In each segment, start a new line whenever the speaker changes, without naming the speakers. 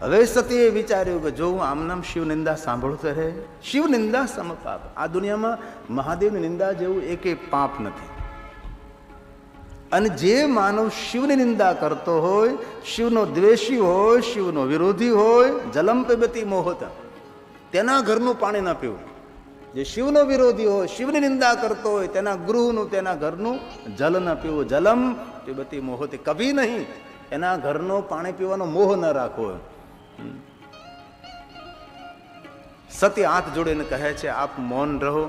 હવે સતીએ વિચાર્યું કે જો હું આમનામ શિવ નિંદા સાંભળતો રહે, શિવ નિંદા સમપાપ, આ દુનિયામાં મહાદેવની નિંદા જેવું એકે પાપ નથી. અને જે માનવ શિવની નિંદા કરતો હોય, શિવનો દ્વેષી હોય, શિવનો વિરોધી હોય, જલમ પીબતી મોહત, તેના ઘરનું પાણી ન પીવું. જે શિવનો વિરોધી હોય, શિવની નિંદા કરતો હોય, તેના ગૃહનું, તેના ઘરનું જલ ન પીવું. જલમ પીબતી મોહતી, કભી નહીં એના ઘરનું પાણી પીવાનો મોહ ન રાખવો. સતી હાથ જોડીને કહે છે, આપ મૌન રહો,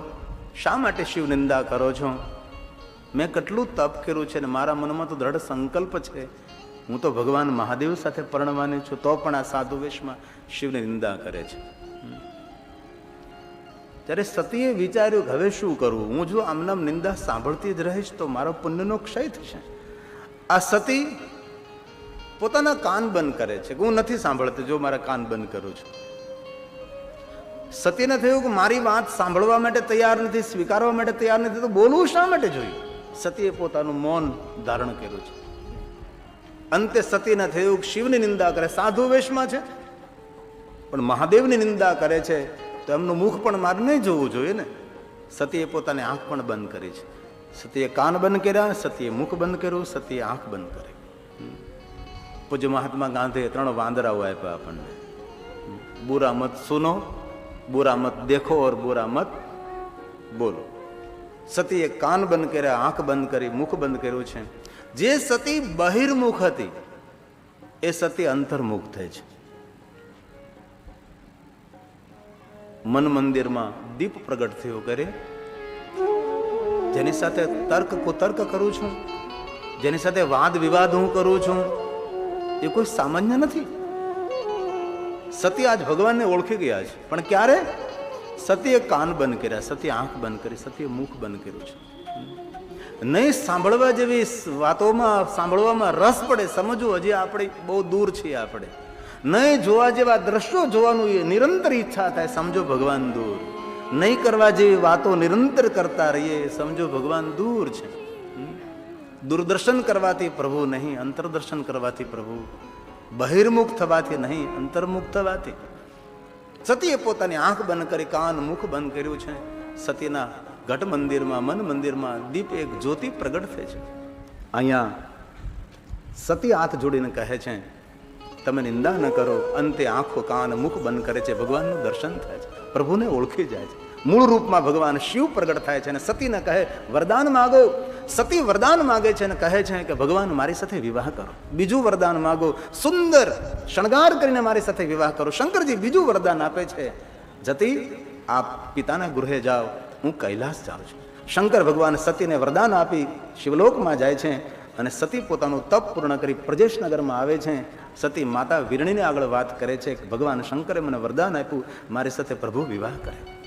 શા માટે શિવ નિંદા કરો છો? મેં કેટલું તપ કર્યું છે ને મારા મનમાં તો દ્રઢ સંકલ્પ છે, હું તો ભગવાન મહાદેવ સાથે પરણવાની છું, તો પણ આ સાધુ વેશમાં શિવની નિંદા કરે છે. ત્યારે સતીએ વિચાર્યું કે હવે શું કરવું? હું જો આમનામ નિંદા સાંભળતી જ રહીશ તો મારો પુણ્યનો ક્ષય થશે. આ સતી પોતાના કાન બંધ કરે છે કે હું નથી સાંભળતી, જો મારા કાન બંધ કરું છું. સતીને થયું કે મારી વાત સાંભળવા માટે તૈયાર નથી, સ્વીકારવા માટે તૈયાર નથી, તો બોલવું શા માટે જોઈએ? સતીએ પોતાનું મૌન ધારણ કર્યું છે. અંતે સતીને થયું કે શિવની નિંદા કરે, સાધુ વેશમાં છે પણ મહાદેવની નિંદા કરે છે, તો એમનું મુખ પણ મારે નહીં જોવું જોઈએ ને. સતીએ પોતાની આંખ પણ બંધ કરી છે. સતીએ કાન બંધ કર્યા, સતીએ મુખ બંધ કર્યું, સતીએ આંખ બંધ કરી. પૂજ્ય મહાત્મા ગાંધીએ 3 વાંદરાઓ આપ્યા આપણને. બુરા મત સુનો, બુરા મત દેખો ઓર બુરા મત બોલો. સતીએ કાન બંધ કર્યા, આંખ બંધ કરી, મુખ બંધ કર્યું છે. જે સતી બહિર્મુખ હતી એ સતી અંતર્મુખ થઈ છે. મન મંદિરમાં દીપ પ્રગટ થયો કરે, જેની સાથે તર્ક કુતર્ક કરું છું, જેની સાથે વાદ વિવાદ હું કરું છું, એ કોઈ સામાન્ય નથી. સતી આજ ભગવાનને ઓળખી ગયા છે. પણ ક્યારે? સતીએ કાન બંધ કર્યા, સતીએ આંખ બંધ કરી, સતીએ મુખ બંધ કર્યું છે. નહીં સાંભળવા જેવી વાતોમાં, સાંભળવામાં રસ પડે, સમજવું હજી આપણે બહુ દૂર છીએ. આપણે નહીં જોવા જેવા દ્રશ્યો જોવાનું નિરંતર ઈચ્છા થાય, સમજો ભગવાન દૂર. નહીં કરવા જેવી વાતો નિરંતર કરતા રહીએ, સમજો ભગવાન દૂર છે. દૂરદર્શન કરવાથી પ્રભુ નહીં, અંતરદર્શન કરવાથી પ્રભુ. બહિર્મુખ થવાથી નહીં, અંતર્મુખ થવાથી. સતીએ પોતાની આંખ બંધ કરી, કાન મુખ બંધ કર્યું છે. સતીના ઘટ મંદિરમાં, મન મંદિરમાં દીપ એક જ્યોતિ પ્રગટ થાય છે. અહીંયા સતી હાથ જોડીને કહે છે, તમે નિંદા ન કરો. અંતે આંખો કાન મુખ બંધ કરે છે, ભગવાનનું દર્શન થાય છે, પ્રભુને ઓળખી જાય છે. મૂળ રૂપમાં ભગવાન શિવ પ્રગટ થાય છે અને સતીને કહે વરદાન માગો. સતી વરદાન માગે છે અને કહે છે કે ભગવાન મારી સાથે વિવાહ કરો. બીજું વરદાન માગો, સુંદર શણગાર કરીને મારી સાથે વિવાહ કરો. શંકરજી બીજું વરદાન આપે છે, જતી આપ પિતાના ગૃહે જાઓ, હું કૈલાસ જાઉં છું. શંકર ભગવાન સતીને વરદાન આપી શિવલોકમાં જાય છે અને સતી પોતાનું તપ પૂર્ણ કરી પ્રજેશનગરમાં આવે છે. સતી માતા વીરણીને આગળ વાત કરે છે કે ભગવાન શંકરે મને વરદાન આપ્યું, મારી સાથે પ્રભુ વિવાહ કરે.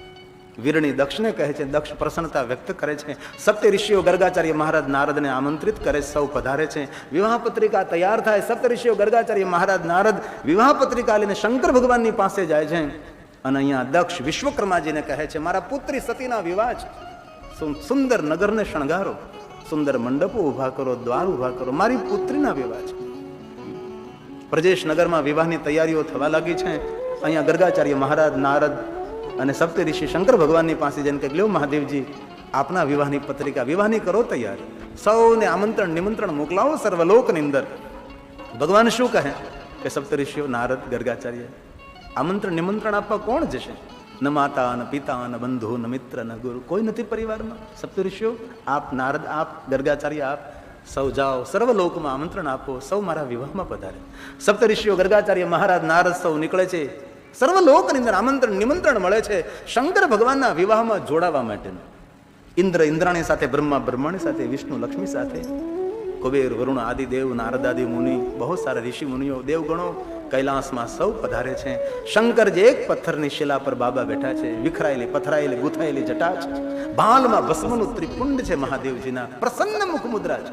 વીરણી દક્ષને કહે છે, દક્ષ પ્રસન્નતા વ્યક્ત કરે છે. સપ્ત ઋષિઓ ગર્ગાચાર્ય મહારાજ નારદને આમંત્રિત કરે, સૌ પધારે છે. વિવાહ પત્રિકા તૈયાર થાય. સપ્ત ઋષિઓ ગર્ગાચાર્ય મહારાજ નારદ વિવાહ પત્રિકા લઈને શંકર ભગવાનની પાસે જાય છે. અને અહીંયા દક્ષ વિશ્વકર્માજીને કહે છે, મારા પુત્રી સતીના વિવાહ છે, સુંદર નગરને શણગારો, સુંદર મંડપો ઉભા કરો, દ્વાર ઉભા કરો, મારી પુત્રીના વિવાહ છે. પ્રજેશ નગરમાં વિવાહની તૈયારીઓ થવા લાગી છે. અહીંયા ગર્ગાચાર્ય મહારાજ નારદ અને સપ્ત ઋષિ શંકર ભગવાનની પાસે જઈને કહે, લ્યો મહાદેવજી, આપના વિવાહની પત્રિકા, વિવાહની કરો તૈયાર, સૌને આમંત્રણ નિમંત્રણ મોકલાવો સર્વલોકની અંદર. ભગવાન શું કહે કે સપ્ત ઋષિઓ નારદ ગર્ગાચાર્ય આમંત્રણ નિમંત્રણ આપવા કોણ જશે? ન માતા, ન પિતા, ન બંધુ, ન મિત્ર, ન ગુરુ, કોઈ નથી પરિવારમાં. સપ્ત ઋષિઓ આપ, નારદ આપ, ગર્ગાચાર્ય આપ, સૌ જાઓ, સર્વલોકમાં આમંત્રણ આપો, સૌ મારા વિવાહમાં પધારે. સપ્ત ઋષિઓ ગર્ગાચાર્ય મહારાજ નારદ સૌ નીકળે છે. સર્વલોકની અંદર આમંત્રણ નિમંત્રણ મળે છે શંકર ભગવાનના વિવાહમાં જોડાવા માટેનું. ઇન્દ્ર ઇન્દ્રાણી સાથે, બ્રહ્મા બ્રહ્માણી સાથે, વિષ્ણુ લક્ષ્મી સાથે, કુબેર વરુણ આદિ દેવ, નારદ આદિ મુનિ, બહુ સારા ઋષિ મુનિઓ, દેવગણો કૈલાસમાં સૌ પધારે છે. શંકર જે એક પથ્થરની શિલા પર બાબા બેઠા છે, વિખરાયેલી પથરાયેલી ગુથાયેલી જટા છે, ભાલમાં ભસ્મનું ત્રિપુંડ છે, મહાદેવજીના પ્રસન્ન મુખ મુદ્રા છે.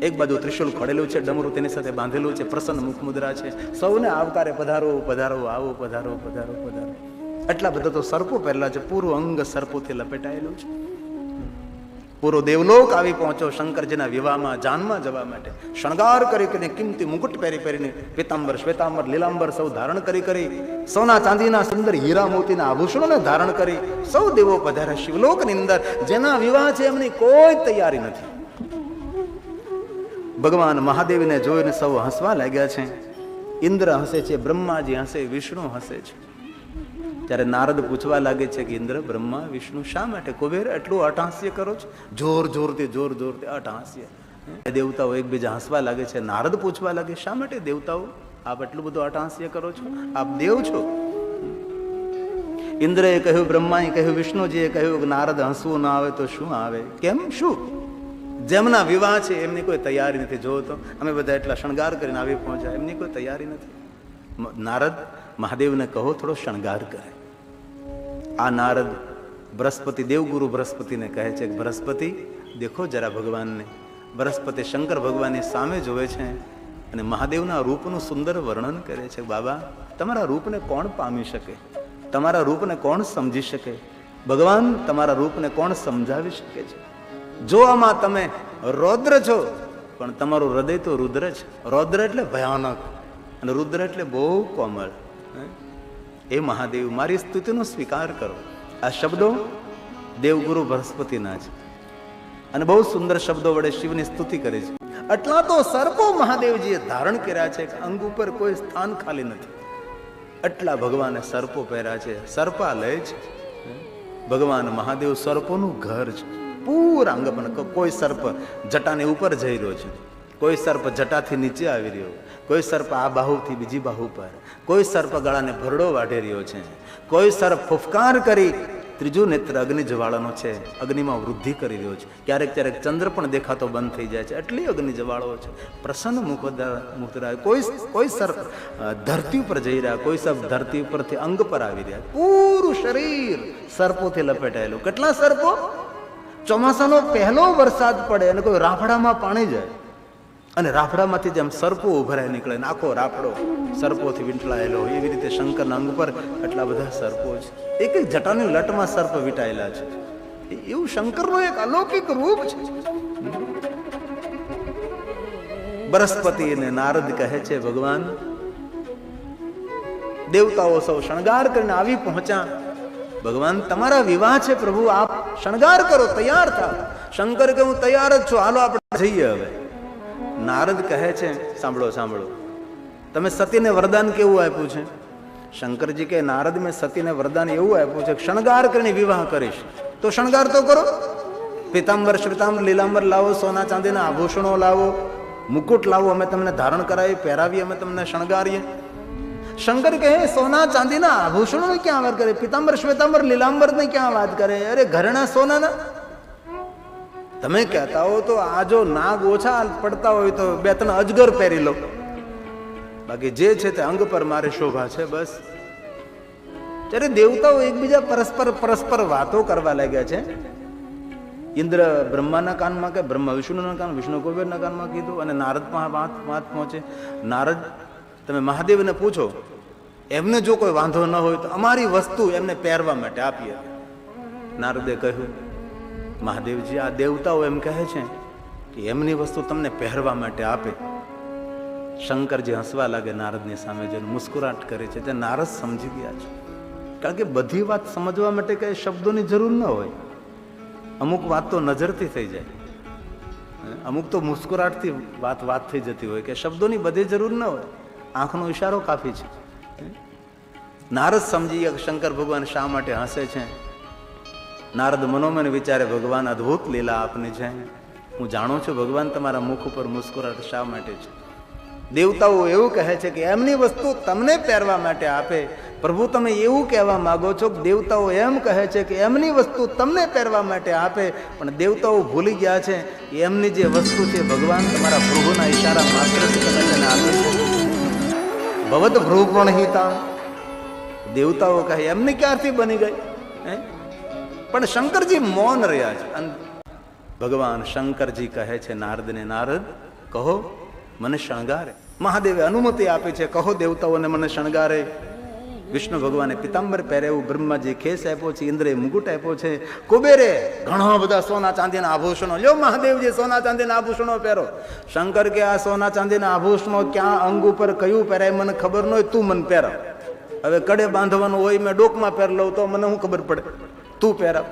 એક બાજુ ત્રિશુલ ખોડેલું છે, ડમરું તેની સાથે બાંધેલું છે, પ્રસન્ન મુખ મુદ્રા છે. સૌને આવકારે, પધારો પધારો, આવો પધારો પધારો પધારો. એટલા બધા તો સર્પો પહેરેલા છે, પૂરું અંગ સર્પોથી લપેટાયેલું છે. પૂરો દેવલોક આવી પહોંચ્યો શંકરજીના વિવાહમાં જાનમાં જવા માટે. શણગાર કરી કરીને કિંમતી મુકુટ પહેરીને પીતાંબર શ્વેતાંબર લીલાંબર સૌ ધારણ કરી સોના ચાંદીના સુંદર હીરા મોતીના આભૂષણોને ધારણ કરી સૌ દેવો પધાર્યા શિવલોકની અંદર. જેના વિવાહ છે એમની કોઈ તૈયારી નથી. ભગવાન મહાદેવને જોઈને સૌ હસવા લાગ્યા છે. ઇન્દ્ર હસે છે, બ્રહ્માજી હસે, વિષ્ણુ હસે છે. ત્યારે નારદ પૂછવા લાગે છે કે ઇન્દ્ર, બ્રહ્મા, વિષ્ણુ શા માટે કુબેર એટલું અટહાસ્ય કરો છો? જોર જોરથી અટહાસ્ય. દેવતાઓ એકબીજા હસવા લાગે છે. નારદ પૂછવા લાગે, શા માટે દેવતાઓ આપ એટલું બધું અટહાસ્ય કરો છો? આપ દેવ છો? ઇન્દ્રએ કહ્યું, બ્રહ્માએ કહ્યું, વિષ્ણુજીએ કહ્યું કે નારદ હસવું ના આવે તો શું આવે? કેમ શું? જેમના વિવાહ છે એમની કોઈ તૈયારી નથી. જો તો અમે બધા એટલા શણગાર કરીને આવી પહોંચ્યા, એમની કોઈ તૈયારી નથી. નારદ, મહાદેવને કહો થોડો શણગાર કરે. આ નારદ બૃહસ્પતિ, દેવગુરુ બૃહસ્પતિને કહે છે કે બૃહસ્પતિ દેખો જરા ભગવાનને. બૃહસ્પતિ શંકર ભગવાનની સામે જોવે છે અને મહાદેવના રૂપનું સુંદર વર્ણન કરે છે. બાબા, તમારા રૂપને કોણ પામી શકે? તમારા રૂપને કોણ સમજી શકે? ભગવાન, તમારા રૂપને કોણ સમજાવી શકે છે? જો આમાં તમે રૌદ્ર છો, પણ તમારું હૃદય તો રુદ્ર છે. રૌદ્ર એટલે ભયાનક અને રુદ્ર એટલે બહુ કોમળ. એ મહાદેવ, મારી સ્તુતિનો સ્વીકાર કરો. આ શબ્દો દેવગુરુ બૃહસ્પતિના છે અને બહુ સુંદર શબ્દો વડે શિવની સ્તુતિ કરે છે. આટલા તો સર્પો મહાદેવજીએ ધારણ કર્યા છે કે અંગ ઉપર કોઈ સ્થાન ખાલી નથી. આટલા ભગવાને સર્પો પહેર્યા છે. સર્પાલય છે ભગવાન મહાદેવ. સર્પોનું ઘર છે. પૂરા અંગ પણ કોઈ સર્પ જટાની ઉપર જઈ રહ્યો છે, કોઈ સર્પ જટાથી નીચે આવી રહ્યો, કોઈ સર્પ આ બાહુથી બીજી બાહુ પર, કોઈ સર્પ ગળાને ભરડો વાઢી રહ્યો છે, કોઈ સર્પ ફુફકાર કરી ત્રીજું નેત્ર અગ્નિ જ્વાળાનો છે, અગ્નિમાં વૃદ્ધિ કરી રહ્યો છે. ક્યારેક ક્યારેક ચંદ્ર પણ દેખાતો બંધ થઈ જાય છે, એટલી અગ્નિ જ્વાળાઓ છે. પ્રસન્ન મુખરા. કોઈ સર્પ ધરતી ઉપર જઈ રહ્યા, કોઈ સર્પ ધરતી ઉપરથી અંગ પર આવી રહ્યા. પૂરું શરીર સર્પોથી લપેટાયેલું. કેટલા સર્પો? ચોમાસાનો પહેલો વરસાદ પડે અને કોઈ રાફડામાં પાણી જાય અને રાફડામાંથી જેમ સર્પો ઉભરાય નીકળે, આખો રાફડો સર્પોથી વીંટળાયેલો. એવી રીતે શંકરના અંગ પર એટલા બધા સર્પો છે. એક એક જટાની લટમાં સર્પ વીંટાયેલા છે. એવું શંકરનું એક અલૌકિક રૂપ છે. બૃહસ્પતિ અને નારદ કહે છે, ભગવાન, દેવતાઓ સૌ શણગાર કરીને આવી પહોંચ્યા. ભગવાન, તમારા વિવાહ છે પ્રભુ, આપ શણગાર કરો, તૈયાર થાવ. શંકર કે હું તૈયાર જ છું, હાલો આપણે જઈએ. હવે નારદ કહે છે, સાંભળો, તમે સતીને વરદાન કેવું આપ્યું છે? શંકરજી કે, નારદ, મેં સતીને વરદાન એવું આપ્યું છે, શણગાર કરીને વિવાહ કરીશ. તો શણગાર તો કરો. પીતાંબર શ્વેતાંબર લીલાંબર લાવો, સોના ચાંદીના આભૂષણો લાવો, મુકુટ લાવો, અમે તમને ધારણ કરાવી, પહેરાવીએ, અમે તમને શણગારીએ. શંકર કહે, સોના ચાંદીના આભૂષણો ક્યાં વાત કરે? પીતાંબર શ્વેતાંબર લીલાંબર ને ક્યાં વાત કરે? અરે ઘરેણા સોનાના. તમે કહેતા હો તો આ જો નાગ ઓછા પડતા હોય તો 2-3 અજગર પહેરી લો, બાકી જે છે તે અંગ પર મારી શોભા છે, બસ. ત્યારે દેવતાઓ એકબીજા પરસ્પર વાતો કરવા લાગ્યા છે. ઇન્દ્ર બ્રહ્માના કાનમાં કે બ્રહ્મા વિષ્ણુના કાન, વિષ્ણુ કુબેરના કાનમાં કીધું અને નારદ વાત પહોંચે. નારદ, તમે મહાદેવને પૂછો, એમને જો કોઈ વાંધો ન હોય તો અમારી વસ્તુ એમને પહેરવા માટે આપીએ. નારદે કહ્યું, મહાદેવજી, આ દેવતાઓ એમ કહે છે કે એમની વસ્તુ તમને પહેરવા માટે આપે. શંકરજી હસવા લાગે નારદની સામે જોઈને, મુસ્કુરાટ કરે છે. તે નારદ સમજી ગયા છે, કારણ કે બધી વાત સમજવા માટે કઈ શબ્દોની જરૂર ન હોય. અમુક વાત તો નજરથી થઈ જાય, અમુક તો મુસ્કુરાટથી વાત થઈ જતી હોય, કે શબ્દોની બધી જરૂર ન હોય, આંખનો ઈશારો કાફી છે. નારદ સમજી ગયા શંકર ભગવાન શા માટે હસે છે. નારદ મનોમન વિચારે, ભગવાન, અદ્ભુત લીલા આપની છે. હું જાણું છું ભગવાન, તમારા મુખ ઉપર મુસ્કુરાટ શા માટે છે. દેવતાઓ એવું કહે છે કે એમની વસ્તુ તમને પહેરવા માટે આપે. પ્રભુ, તમે એવું કહેવા માંગો છો કે દેવતાઓ એમ કહે છે કે એમની વસ્તુ તમને પહેરવા માટે આપે, પણ દેવતાઓ ભૂલી ગયા છે એમની જે વસ્તુ છે ભગવાન તમારા ભૃગુના ઈશારા માત્રથી તમે તેને આપે છે. ભવદ ભૃગણહિતા. દેવતાઓ કહે એમની ક્યારથી બની ગઈ? પણ શંકરજી મૌન રહ્યા છે. અને ભગવાન શંકરજી કહે છે નારદને, નારદ, કહો, મને શણગારે. મહાદેવે અનુમતિ આપી છે, કહો દેવતાઓને મને શણગારે. વિષ્ણુ ભગવાને પિતાંબર પહેરેવું, બ્રહ્માજી ખેસ આપ્યો છે, ઇન્દ્રે મુગુટ આપ્યો છે, કુબેરે ઘણા બધા સોના ચાંદીના આભૂષણો, લ્યો મહાદેવજી સોના ચાંદીના આભૂષણો પહેરો. શંકર કે આ સોના ચાંદીના આભૂષણો ક્યાં અંગ ઉપર કયું પહેરાય મને ખબર ન હોય, તું મને પહેરાવ. હવે કડે બાંધવાનું હોય, મેં ડોકમાં પહેર લઉં તો મને શું ખબર પડે, તું પહેરાવ.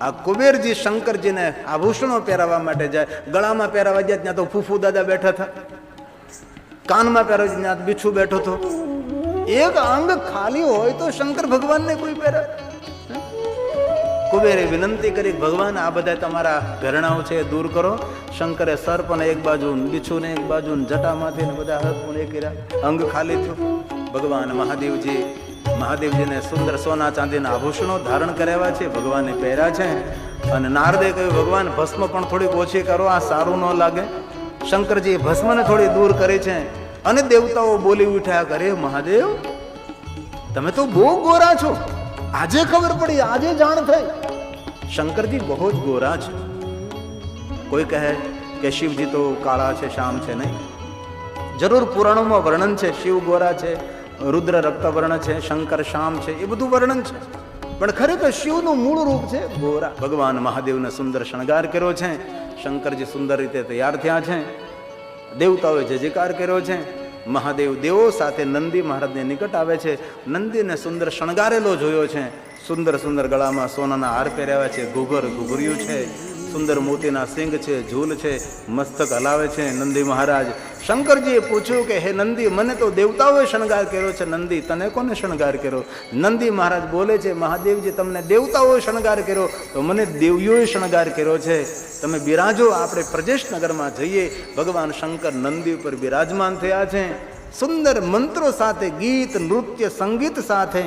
આ કુબેરજી શંકરજીને આભૂષણો પહેરાવવા માટે જાય. ગળામાં પહેરાવા ગયા ત્યાં તો ફૂફુ દાદા બેઠા હતા, કાનમાં પહેરાવા ત્યાં બીછું બેઠો હતો. એક અંગ ખાલી હોય તો શંકર ભગવાનને કોઈ પહેરે. કુબેરે વિનંતી કરી, ભગવાન આ બધા તમારા ઘરણાઓ છે દૂર કરો. શંકરે સર્પને એક બાજુ, બીછુને એક બાજુ, જટામાંથી બધા હરપુને કર્યા, અંગ ખાલી થયું. ભગવાન મહાદેવજીને સુંદર સોના ચાંદીના આભૂષણો ધારણ કરાવ્યા છે, ભગવાને પહેર્યા છે. અને નારદે કહ્યું, ભગવાન ભસ્મ પણ થોડીક ઓછી કરો, આ સારું ન લાગે. શંકરજી ભસ્મને થોડી દૂર કરી છે. અને દેવતાઓ બોલી ઉઠ્યા, કરે મહાદેવ તમે તો બહુ ગોરા છો, આજે ખબર પડી, આજે જાણ થઈ. શંકરજી બહુ જ ગોરા છે. કોઈ કહે કે શિવજી તો કાળા છે, શ્યામ છે, નહીં. જરૂર પુરાણોમાં વર્ણન છે, શિવ ગોરા છે, રુદ્ર રક્તવર્ણ છે, શંકર શ્યામ છે, એ બધું વર્ણન છે. પણ ખરેખર શિવનું મૂળ રૂપ છે ગોરા. ભગવાન મહાદેવને સુંદર શણગાર કર્યો છે. શંકરજી સુંદર રીતે તૈયાર થયા છે. દેવતાઓએ જયજયકાર કર્યો છે. મહાદેવ દેવો સાથે નંદી મહારાજને નિકટ આવે છે. નંદીને સુંદર શણગારેલો જોયો છે. સુંદર સુંદર ગળામાં સોનાના હાર પહેર્યા છે, ઘૂઘર્યું છે, સુંદર મોતીના સિંગ છે, ઝૂલ છે, મસ્તક હલાવે છે નંદી મહારાજ. શંકરજીએ પૂછ્યું કે હે નંદી, મને તો દેવતાઓએ શણગાર કર્યો છે, નંદી તને કોને શણગાર કર્યો? નંદી મહારાજ બોલે છે, મહાદેવજી તમને દેવતાઓએ શણગાર કર્યો તો મને દેવીઓએ શણગાર કર્યો છે. તમે બિરાજો, આપણે પ્રજેશનગરમાં જઈએ. ભગવાન શંકર નંદી ઉપર બિરાજમાન થયા છે. સુંદર મંત્રો સાથે, ગીત નૃત્ય સંગીત સાથે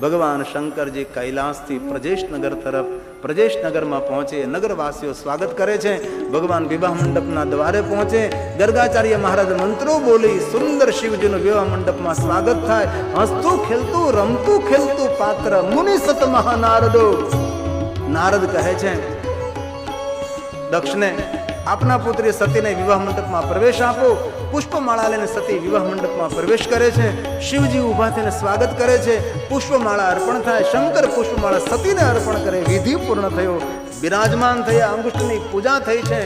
ભગવાન શંકરજી કૈલાસથી પ્રજેશનગર તરફ, પ્રજેશનગરમાં પહોંચે. નગરવાસીઓ સ્વાગત કરે છે. ભગવાન વિવાહ મંડપના દ્વારે પહોંચે. ગર્ગાચાર્ય મહારાજ મંત્રો બોલી સુંદર શિવજીનું વિવાહ મંડપમાં સ્વાગત થાય. હસતું ખેલતું રમતું ખેલતું પાત્ર મુનિ સત મહાનારદો. નારદ કહે છે દક્ષને, આપના પુત્રી સતીને વિવાહ મંડપમાં પ્રવેશ આપો. પુષ્પમાળા લઈને સતી વિવાહ મંડપમાં પ્રવેશ કરે છે. શિવજી ઉભા થઈને સ્વાગત કરે છે. પુષ્પમાળા અર્પણ થાય. શંકર પુષ્પમાળા સતીને અર્પણ કરે. વિધિ પૂર્ણ થયો. બિરાજમાન થયા. અંગુષ્ઠની પૂજા થઈ છે.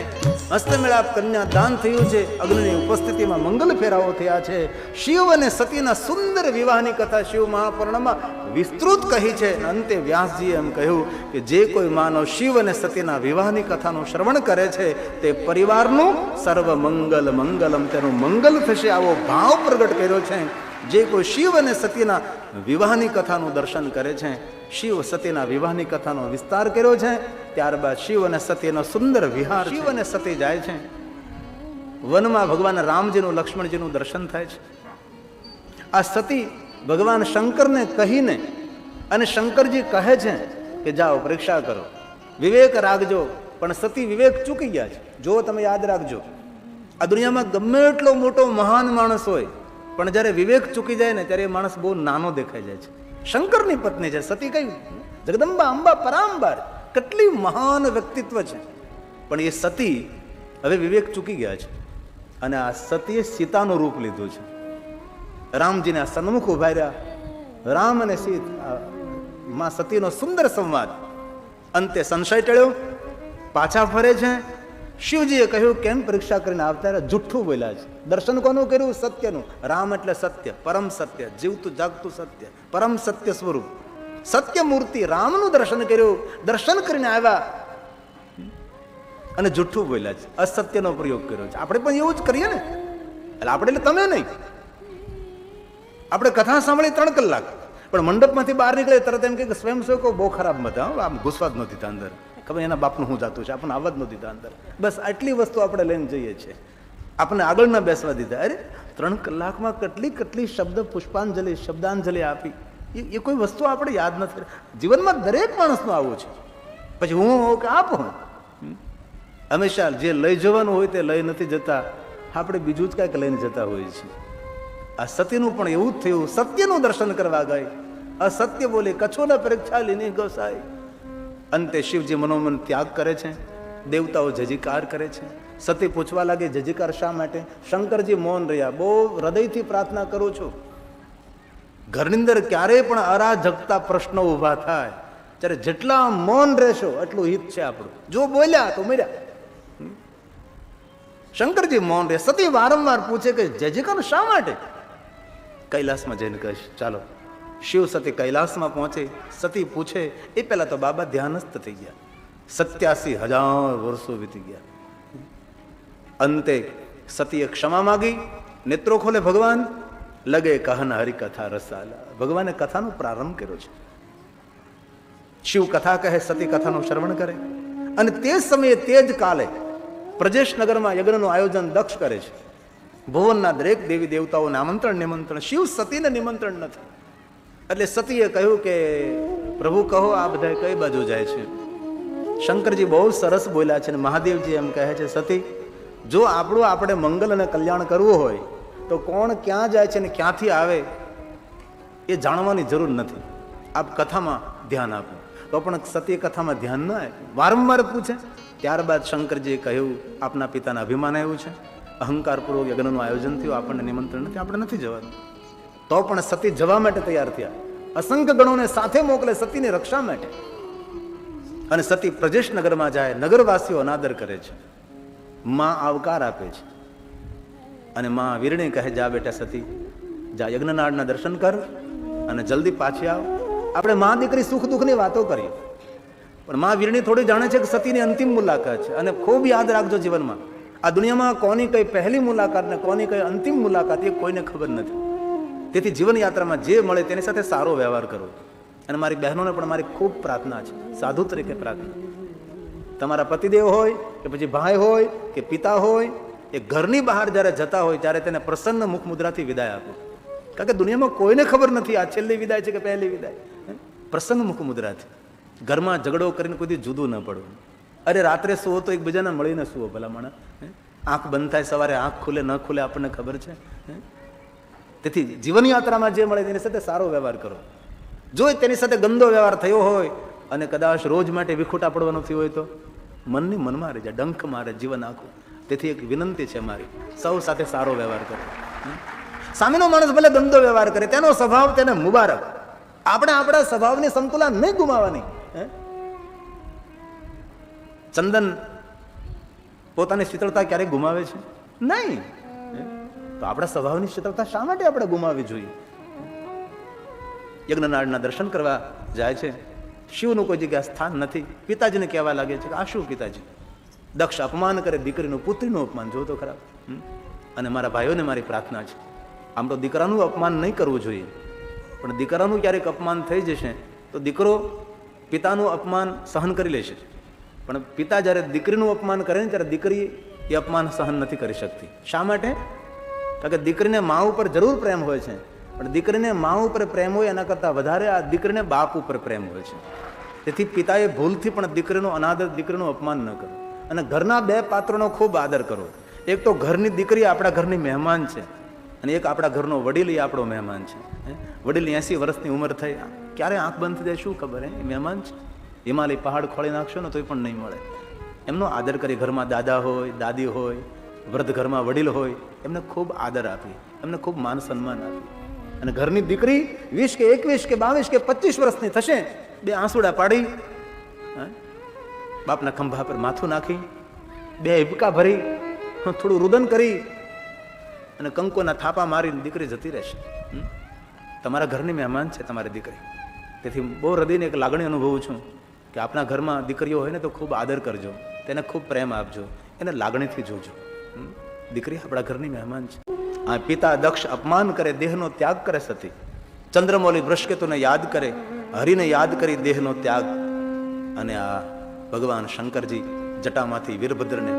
હસ્તમેળાપ કન્યા દાન થયું છે. અગ્નિની ઉપસ્થિતિમાં મંગલ ફેરાવો થયા છે. શિવ અને સતીના સુંદર વિવાહની કથા શિવ મહાપુરાણમાં વિસ્તૃત કહી છે. અંતે વ્યાસજીએ એમ કહ્યું કે જે કોઈ માનવ શિવ અને સતીના વિવાહની કથાનું શ્રવણ કરે છે તે પરિવારનું સર્વ મંગલ મંગલમ, તેનું મંગલ થશે, આવો ભાવ પ્રગટ કર્યો છે. જે કોઈ શિવ અને સતીના વિવાહની કથાનું દર્શન કરે છે, શિવ સતીના વિવાહની કથાનો વિસ્તાર કર્યો છે. ત્યારબાદ શિવ અને સતીનો સુંદર વિહાર. શિવ અને સતી જાય છે વનમાં. ભગવાન રામજીનું, લક્ષ્મણજીનું દર્શન થાય છે. આ સતી ભગવાન શંકરને કહીને, અને શંકરજી કહે છે કે જાઓ પરીક્ષા કરો, વિવેક રાખજો. પણ સતી વિવેક ચૂકી ગયા છે. જો તમે યાદ રાખજો, આ દુનિયામાં ગમે એટલો મોટો મહાન માણસ હોય, પણ જ્યારે વિવેક ચૂકી જાય ને ત્યારે એ માણસ બહુ નાનો દેખાઈ જાય છે. શંકરની પત્ની છે સતી, કઈ જગદંબા અંબા પરાંબાર, કેટલી મહાન વ્યક્તિત્વ છે. પણ એ સતી હવે વિવેક ચૂકી ગયા છે. અને આ સતીએ સીતાનું રૂપ લીધું છે. રામજીને સન્મુખ ઉભા રહ્યા. રામ અને માં સતીનો સુંદર સંવાદ. અંતે સંશય ટળ્યો. પાછા ફરે છે. શિવજીએ કહ્યું કેમ પરીક્ષા કરીને આવતા રહ્યા? જુઠ્ઠું બોલ્યા છે. દર્શન કોનું કર્યું? સત્યનું. રામ એટલે સત્ય, પરમ સત્ય, જીવતું જાગતું સત્ય, પરમ સત્ય સ્વરૂપ, સત્ય મૂર્તિ રામનું દર્શન કર્યું. દર્શન કરીને આવ્યા અને જુઠ્ઠું બોલ્યા છે, અસત્યનો પ્રયોગ કર્યો છે. આપણે પણ એવું જ કરીએ ને. એટલે આપણે, એટલે તમે નહીં. આપણે કથા સાંભળી 3 કલાક, પણ મંડપમાંથી બહાર નીકળે તરત એમ કે સ્વયંસેવકો બહુ ખરાબ મત, આમ ઘૂસવા જ નહોતી અંદર, ખબર એના બાપનું શું જાતું છે, આપણને આવવા જ નહોતી અંદર. બસ આટલી વસ્તુ આપણે લઈને જઈએ છીએ. આપણને આગળ ન બેસવા દીધા. અરે 3 કલાકમાં કેટલી શબ્દ પુષ્પાંજલિ, શબ્દાંજલિ આપી. એ કોઈ વસ્તુ આપણે યાદ નથી. જીવનમાં દરેક માણસનું આવું છે. પછી હું હોઉં કે આપ હોઉં, હંમેશા જે લઈ જવાનું હોય તે લઈ નથી જતા, આપણે બીજું જ કાંઈક લઈને જતા હોઈએ છીએ. આ સતીનું પણ એવું જ થયું. સત્યનું દર્શન કરવા ગઈ, અસત્ય બોલી, કછોના પરીક્ષા લીની ગોસાઈ. અંતે શિવજી મનોમન ત્યાગ કરે છે. દેવતાઓ જયજયકાર કરે છે. સતી પૂછવા લાગે જયજયકાર શા માટે? શંકરજી મૌન રહ્યા. બહુ હૃદયથી પ્રાર્થના કરું છું, ઘરની અંદર ક્યારેય પણ અરાજકતા પ્રશ્નો ઊભા થાય ત્યારે જેટલા મૌન રહેશો એટલું હિત છે આપણું. જો બોલ્યા તો મર્યા. શંકરજી મૌન રહે. સતી વારંવાર પૂછે કે જયજયકાર શા માટે? કૈલાસમાં જઈને કહીશ. ચાલો, શિવ સતી કૈલાસમાં પહોંચે. સતી પૂછે એ પહેલા તો બાબા ધ્યાનસ્થ થઈ ગયા. 87,000 વર્ષો વીતી ગયા. અંતે સતીએ ક્ષમા માગી. નેત્રો ખોલે ભગવાન, લગે કહન હરિકથા રસાલા. ભગવાને કથાનો પ્રારંભ કર્યો છે. શિવ કથા કહે, સતી કથાનું શ્રવણ કરે. અને તે સમયે તે જ કાલે પ્રજેશ નગરમાં યજ્ઞનું આયોજન દક્ષ કરે છે. ભુવનના દરેક દેવી દેવતાઓને આમંત્રણ નિમંત્રણ. શિવ સતીને નિમંત્રણ નથી. એટલે સતીએ કહ્યું કે પ્રભુ કહો આ બધા કઈ બાજુ જાય છે? શંકરજી બહુ સરસ બોલ્યા છે. મહાદેવજી એમ કહે છે, સતી જો આપણું આપણે મંગલ અને કલ્યાણ કરવું હોય તો કોણ ક્યાં જાય છે અને ક્યાંથી આવે એ જાણવાની જરૂર નથી. આપ કથામાં ધ્યાન આપો. તો પણ સતી કથામાં ધ્યાન ન આપ્યું. વારંવાર પૂછે. ત્યારબાદ શંકરજીએ કહ્યું, આપના પિતાના અભિમાન આવ્યું છે, અહંકારપૂર્વક યજ્ઞનું આયોજન થયું, આપણને નિમંત્રણ નથી, આપણે નથી જવાનું. તો પણ સતી જવા માટે તૈયાર થયા. અસંખ્ય ગણોને સાથે મોકલે સતીની રક્ષા માટે. અને સતી પ્રજેશ નગરમાં જાય. નગરવાસીઓ અનાદર કરે છે. માં આવકાર આપે છે. અને માં વીરણી કહે, જા બેટા સતી, જા યજ્ઞનાળના દર્શન કર અને જલ્દી પાછી આવ. આપણે માં દીકરી સુખ દુઃખની વાતો કરીએ, પણ માં વીરણી થોડી જાણે છે કે સતીની અંતિમ મુલાકાત છે. અને ખૂબ યાદ રાખજો જીવનમાં, આ દુનિયામાં કોની કઈ પહેલી મુલાકાત ને કોની કઈ અંતિમ મુલાકાત એ કોઈને ખબર નથી. તેથી જીવન યાત્રામાં જે મળે તેની સાથે સારો વ્યવહાર કરો. અને મારી બહેનોને પણ મારી ખૂબ પ્રાર્થના છે, સાધુ તરીકે પ્રાર્થના. તમારા પતિદેવ હોય કે પછી ભાઈ હોય કે પિતા હોય, એ ઘરની બહાર જ્યારે જતા હોય ત્યારે તેને પ્રસન્ન મુખ મુદ્રાથી વિદાય આપો. કારણ કે દુનિયામાં કોઈને ખબર નથી આ છેલ્લી વિદાય છે કે પહેલી વિદાય. પ્રસન્ન મુખ મુદ્રાથી. ઘરમાં ઝઘડો કરીને કોઈ જુદું ન પડવું. અરે રાત્રે સુવો તો એકબીજાને મળીને સુવો. ભલામણ આંખ બંધ થાય, સવારે આંખ ખુલે ન ખુલે આપણને ખબર છે. તેથી જીવન યાત્રામાં જે મળે તેની સાથે સારો વ્યવહાર કરો. જો તેની સાથે ગંદો વ્યવહાર થયો હોય અને કદાચ રોજ માટે વિખૂટા પડવાનું થયું હોય તો મનની મનમાં રહી જાય, ડંખ મારે જીવન આખું. તેથી એક વિનંતી છે મારી, સૌ સાથે સારો વ્યવહાર કરો. સામેનો માણસ ભલે ગંદો વ્યવહાર કરે, તેનો સ્વભાવ તેને મુબારક. આપણે આપણા સ્વભાવની સંતુલન નહીં ગુમાવવાની. ચંદન પોતાની શીતળતા ક્યારેક ગુમાવે છે નહીં. તો આપણા સ્વભાવની શીતળતા શા માટે આપણે ગુમાવવી જોઈએ? યજ્ઞનાળના દર્શન કરવા જાય છે. શિવનું કોઈ જગ્યા સ્થાન નથી. પિતાજીને કહેવા લાગે છે કે આ શું પિતાજી? દક્ષ અપમાન કરે દીકરીનું, પુત્રીનું અપમાન. જો તો ખરાબ. અને મારા ભાઈઓને મારી પ્રાર્થના છે, આમ તો દીકરાનું અપમાન નહીં કરવું જોઈએ, પણ દીકરાનું ક્યારેક અપમાન થઈ જશે તો દીકરો પિતાનું અપમાન સહન કરી લેશે. પણ પિતા જ્યારે દીકરીનું અપમાન કરે ને ત્યારે દીકરી એ અપમાન સહન નથી કરી શકતી. શા માટે? કારણ કે દીકરીને મા ઉપર જરૂર પ્રેમ હોય છે, પણ દીકરીને મા ઉપર પ્રેમ હોય એના કરતાં વધારે આ દીકરીને બાપ ઉપર પ્રેમ હોય છે. તેથી પિતાએ ભૂલથી પણ દીકરીનો અનાદર, દીકરીનું અપમાન ન કરો. અને ઘરના બે પાત્રોનો ખૂબ આદર કરો. એક તો ઘરની દીકરી આપણા ઘરની મહેમાન છે, અને એક આપણા ઘરનો વડીલ એ આપણો મહેમાન છે. વડીલની 80 વર્ષની ઉંમર થઈ, ક્યારે આંખ બંધ થઈ જાય શું ખબર? એ મહેમાન છે. હિમાલય પહાડ ખોળી નાખશો ને તોય પણ નહીં મળે. એમનો આદર કરી. ઘરમાં દાદા હોય, દાદી હોય, વૃદ્ધ ઘરમાં વડીલ હોય, એમને ખૂબ આદર આપી, એમને ખૂબ માન સન્માન આપી. અને ઘરની દીકરી 20 કે 21 કે 22 કે 25 વર્ષની થશે, બે આંસુડા પાડી, બાપના ખંભા પર માથું નાખી, બે હિબકા ભરી, થોડું રુદન કરી અને કંકોના થાપા મારીને દીકરી જતી રહેશે. તમારા ઘરની મહેમાન છે તમારી દીકરી. તેથી બહુ હૃદયને એક લાગણી અનુભવું છું કે આપણા ઘરમાં દીકરીઓ હોય ને તો ખૂબ આદર કરજો, તેને ખૂબ પ્રેમ આપજો, એને લાગણીથી જોજો. દીકરી આપણા ઘરની મહેમાન છે. આ પિતા દક્ષ અપમાન કરે, દેહનો ત્યાગ કરે સતી. ચંદ્રમૌલી વૃષકેતુને યાદ કરે, હરિને યાદ કરી દેહનો ત્યાગ. અને આ ભગવાન શંકરજી જટામાંથી વીરભદ્રને,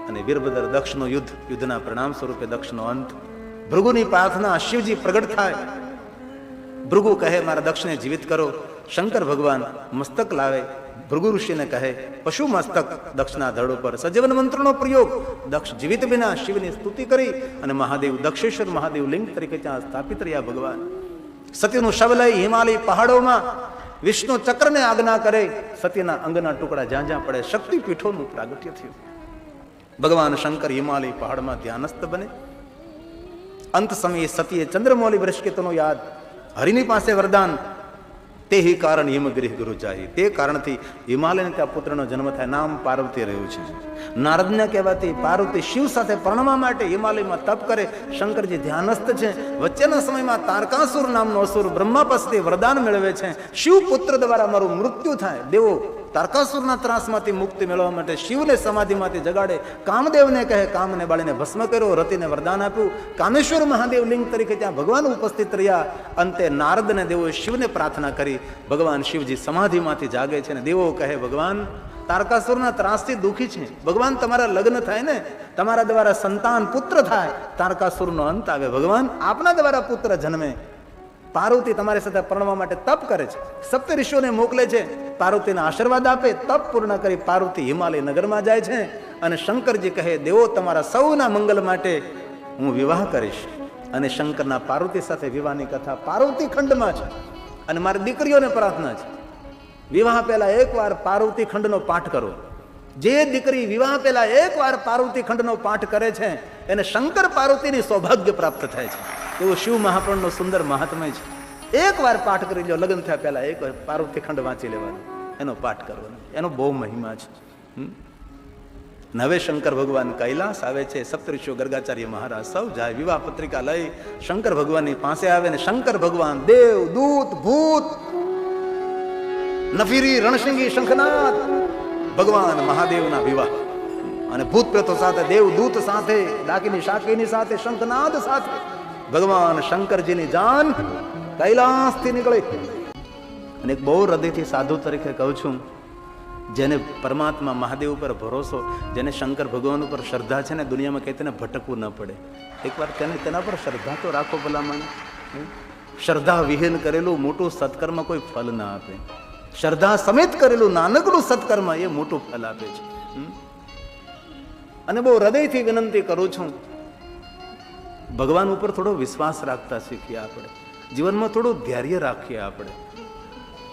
અને વીરભદ્ર દક્ષનો યુદ્ધના પરિણામ સ્વરૂપે દક્ષનો અંત. ભૃગુની પ્રાર્થના, શિવજી પ્રગટ થાય. ભૃગુ કહે મારા દક્ષને જીવિત કરો. શંકર ભગવાન મસ્તક લાવે. ભૃગુ ઋષિને કહે પશુ મસ્તક દક્ષના ધડ ઉપર. સજીવન મંત્રનો પ્રયોગ. દક્ષ જીવિત વિના શિવની સ્તુતિ કરી અને મહાદેવ દક્ષેશ્વર મહાદેવ લિંગ તરીકે ત્યાં સ્થાપિત રહ્યા ભગવાન. સતીનું શવ લઈ હિમાલય પહાડોમાં વિષ્ણુ ચક્રને આજ્ઞા કરે. સતીના અંગના ટુકડા જ્યાં જ્યાં પડે શક્તિપીઠોનું પ્રાગટ્ય થયું. ભગવાન શંકર હિમાલય પહાડમાં ધ્યાનસ્થ બને. અંત સમયે સતીએ ચંદ્રમૌલી વૃષકેતુનો યાદ હરિની પાસે વરદાન, તે કારણ હિમગૃહ ગુરુ ચાહી. તે કારણથી હિમાલયને ત્યાં પુત્રનો જન્મ થાય. નામ પાર્વતી રહ્યું છે. નારદને કહેવાથી પાર્વતી શિવ સાથે પરણવા માટે હિમાલયમાં તપ કરે. શંકરજી ધ્યાનસ્થ છે. વચ્ચેના સમયમાં તારકાસુર નામનો અસુર બ્રહ્મા પાસેથી વરદાન મેળવે છે, શિવ પુત્ર દ્વારા મારું મૃત્યુ થાય. દેવો તારકાસુરના ત્રાસમાંથી મુક્તિ મેળવવા માટે શિવને સમાધિમાંથી જગાડે. કામદેવને કહે, કામને બાળીને ભસ્મ કર્યો. રતિને વરદાન આપ્યું. કામેશ્વર મહાદેવ લિંગ તરીકે ત્યાં ભગવાન ઉપસ્થિત રહ્યા. અંતે નારદને દેવોએ શિવને પ્રાર્થના કરી. ભગવાન શિવજી સમાધિમાંથી જાગે છે અને દેવો કહે, ભગવાન તારકાસુરના ત્રાસથી દુઃખી છે. ભગવાન તમારા લગ્ન થાય ને, તમારા દ્વારા સંતાન પુત્ર થાય, તારકાસુરનો અંત આવે. ભગવાન આપના દ્વારા પુત્ર જન્મે. પાર્વતી તમારી સાથે પરણવા માટે તપ કરે છે. સપ્ત ઋષિઓને મોકલે છે, પાર્વતીના આશીર્વાદ આપે. તપ પૂર્ણ કરી પાર્વતી હિમાલય નગરમાં જાય છે અને શંકરજી કહે, દેવો તમારા સૌના મંગલ માટે હું વિવાહ કરીશ. અને શંકરના પાર્વતી સાથે વિવાહની કથા પાર્વતી ખંડમાં છે. અને મારી દીકરીઓને પ્રાર્થના છે, વિવાહ પહેલા એકવાર પાર્વતી ખંડનો પાઠ કરો. જે દીકરી વિવાહ પહેલા એકવાર પાર્વતી ખંડનો પાઠ કરે છે એને શંકર પાર્વતીની સૌભાગ્ય પ્રાપ્ત થાય છે. એવું શિવ મહાપુરાણનો સુંદર મહાત્મય છે. એકવાર પાઠ કરી લો, લગ્ન થયા પહેલા એકવાર પાર્વતી ખંડ વાંચી લેવાનો, એનો પાઠ કરવાનો, એનો બહુ મહિમા છે. હવે શંકર ભગવાન કૈલાસ આવે છે. સપ્તર્ષિઓ ગર્ગાચાર્ય મહારાજ સૌ જાય. વિવાહ પત્રિકા લઈ શંકર ભગવાનની પાસે આવે ને શંકર ભગવાન દેવ દૂત ભૂત નફીરી રણસિંગી શંખનાથ ભગવાન મહાદેવના વિવાહ અને ભૂત પ્રેતો સાથે, દેવ દૂત સાથે, ડાકીની શાકીની સાથે, શંખનાદ સાથે ભગવાન શંકરજીની જાન કૈલાસથી નીકળે. અને એક બહુ હૃદયથી સાધુ તરીકે કહું છું, જેને પરમાત્મા મહાદેવ ઉપર ભરોસો, જેને શંકર ભગવાન ઉપર શ્રદ્ધા છે ને, દુનિયામાં કઈ તેને ભટકવું ન પડે. એકવાર તેના પર શ્રદ્ધા તો રાખો ભલામણ. શ્રદ્ધા વિહીન કરેલું મોટું સત્કર્મ કોઈ ફલ ના આપે. શ્રદ્ધા સમેત કરેલું નાનકડું સત્કર્મ એ મોટું ફલ આપે છે. અને બહુ હૃદયથી વિનંતી કરું છું, ભગવાન ઉપર થોડો વિશ્વાસ રાખતા શીખીએ. આપણે જીવનમાં થોડું ધૈર્ય રાખીએ આપણે,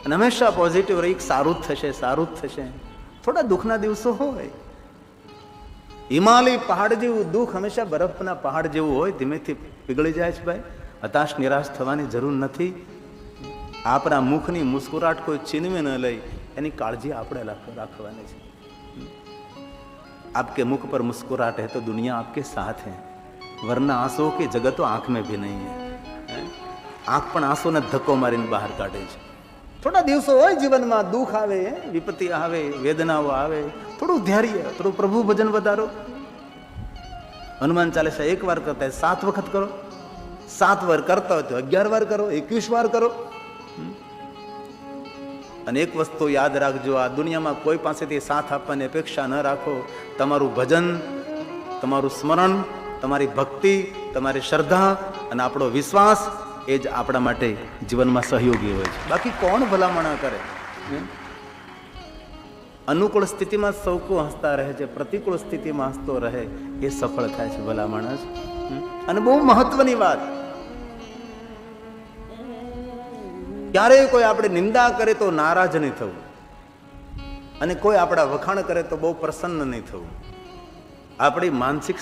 અને હંમેશા પોઝિટિવ રહી. સારું જ થશે, સારું જ થશે. થોડા દુઃખના દિવસો હોય, હિમાલય પહાડ જેવું દુઃખ હંમેશા બરફના પહાડ જેવું હોય, ધીમેથી પીગળી જાય છે. ભાઈ હતાશ નિરાશ થવાની જરૂર નથી. આપણા મુખની મુસ્કુરાટ કોઈ છીનવી ન લઈ એની કાળજી આપણે રાખવાની છે. आपके मुख पर मुस्कुराहट है तो दुनिया आपके साथ है, वरना आंसू की जगह तो आंख में भी नहीं है. आंख પણ આંસુને ધક્કો મારીને બહાર કાઢે છે. થોડા દિવસો હોય જીવનમાં, દુઃખ આવે, વિપત્તિ આવે, વેદનાઓ આવે, થોડું ધૈર્ય, થોડું પ્રભુ ભજન વધારો. હનુમાન ચાલીસા એક વાર કરતા 7 વખત કરો, 7 વાર કરતા હોય તો 11 વાર કરો, 21 વાર કરો. અને એક વસ્તુ યાદ રાખજો, આ દુનિયામાં કોઈ પાસેથી સાથ આપવાની અપેક્ષા ન રાખો. તમારું ભજન, તમારું સ્મરણ, તમારી ભક્તિ, તમારી શ્રદ્ધા અને આપણો વિશ્વાસ એ જ આપણા માટે જીવનમાં સહયોગી હોય છે. બાકી કોણ ભલામણા કરે? અનુકૂળ સ્થિતિમાં સૌ કો હસતા રહે છે, પ્રતિકૂળ સ્થિતિમાં હસતો રહે એ સફળ થાય છે ભલામણા. અને બહુ મહત્વની વાત, ક્યારેય કોઈ આપણે નિંદા કરે તો નારાજ નહીં થવું, અને કોઈ આપણા વખાણ કરે તો બહુ પ્રસન્ન નહીં થવું. આપણી માનસિક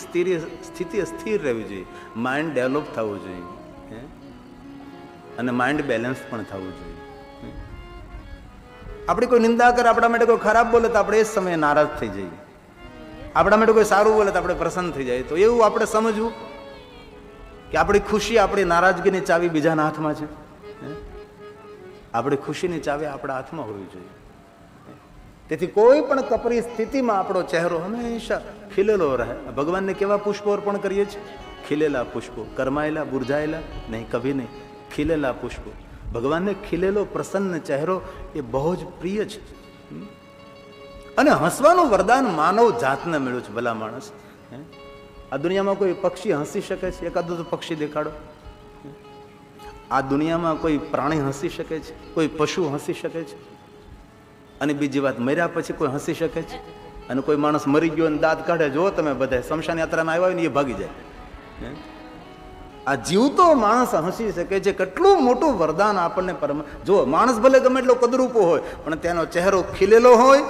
સ્થિતિ સ્થિર રહેવી જોઈએ, માઇન્ડ ડેવલપ થવું જોઈએ, અને માઇન્ડ બેલેન્સ પણ થવું જોઈએ. આપણે કોઈ નિંદા કરે, આપણા માટે કોઈ ખરાબ બોલે તો આપણે એ સમયે નારાજ થઈ જઈએ. આપણા માટે કોઈ સારું બોલે તો આપણે પ્રસન્ન થઈ જાય. તો એવું આપણે સમજવું કે આપણી ખુશી, આપણી નારાજગીની ચાવી બીજાના હાથમાં છે. આપણી ખુશીની ચાવી આપણા હાથમાં હોવી જોઈએ. તેથી કોઈ પણ કપરી સ્થિતિમાં આપણો ચહેરો હંમેશા ખીલેલો રહે. ભગવાનને કેવા પુષ્પો અર્પણ કરીએ છીએ? ખીલેલા પુષ્પો, કરમાયેલા, બુરઝાયેલા નહીં, કભી નહીં, ખીલેલા પુષ્પો. ભગવાનને ખીલેલો પ્રસન્ન ચહેરો એ બહુ જ પ્રિય છે. અને હસવાનું વરદાન માનવ જાતને મળ્યું છે. ભલા માણસ, આ દુનિયામાં કોઈ પક્ષી હસી શકે છે? એકાદું તો પક્ષી દેખાડો. આ દુનિયામાં કોઈ પ્રાણી હસી શકે છે? કોઈ પશુ હસી શકે છે? અને બીજી વાત, મર્યા પછી કોઈ હસી શકે છે? અને કોઈ માણસ મરી ગયો અને દાંત કાઢે, જો તમે બધા સ્મશાન યાત્રામાં આવ્યા હોય ને એ ભાગી જાય. આ જીવતો માણસ હસી શકે છે. કેટલું મોટું વરદાન આપણને જો માણસ ભલે ગમે એટલો કદરૂપો હોય, પણ તેનો ચહેરો ખીલેલો હોય,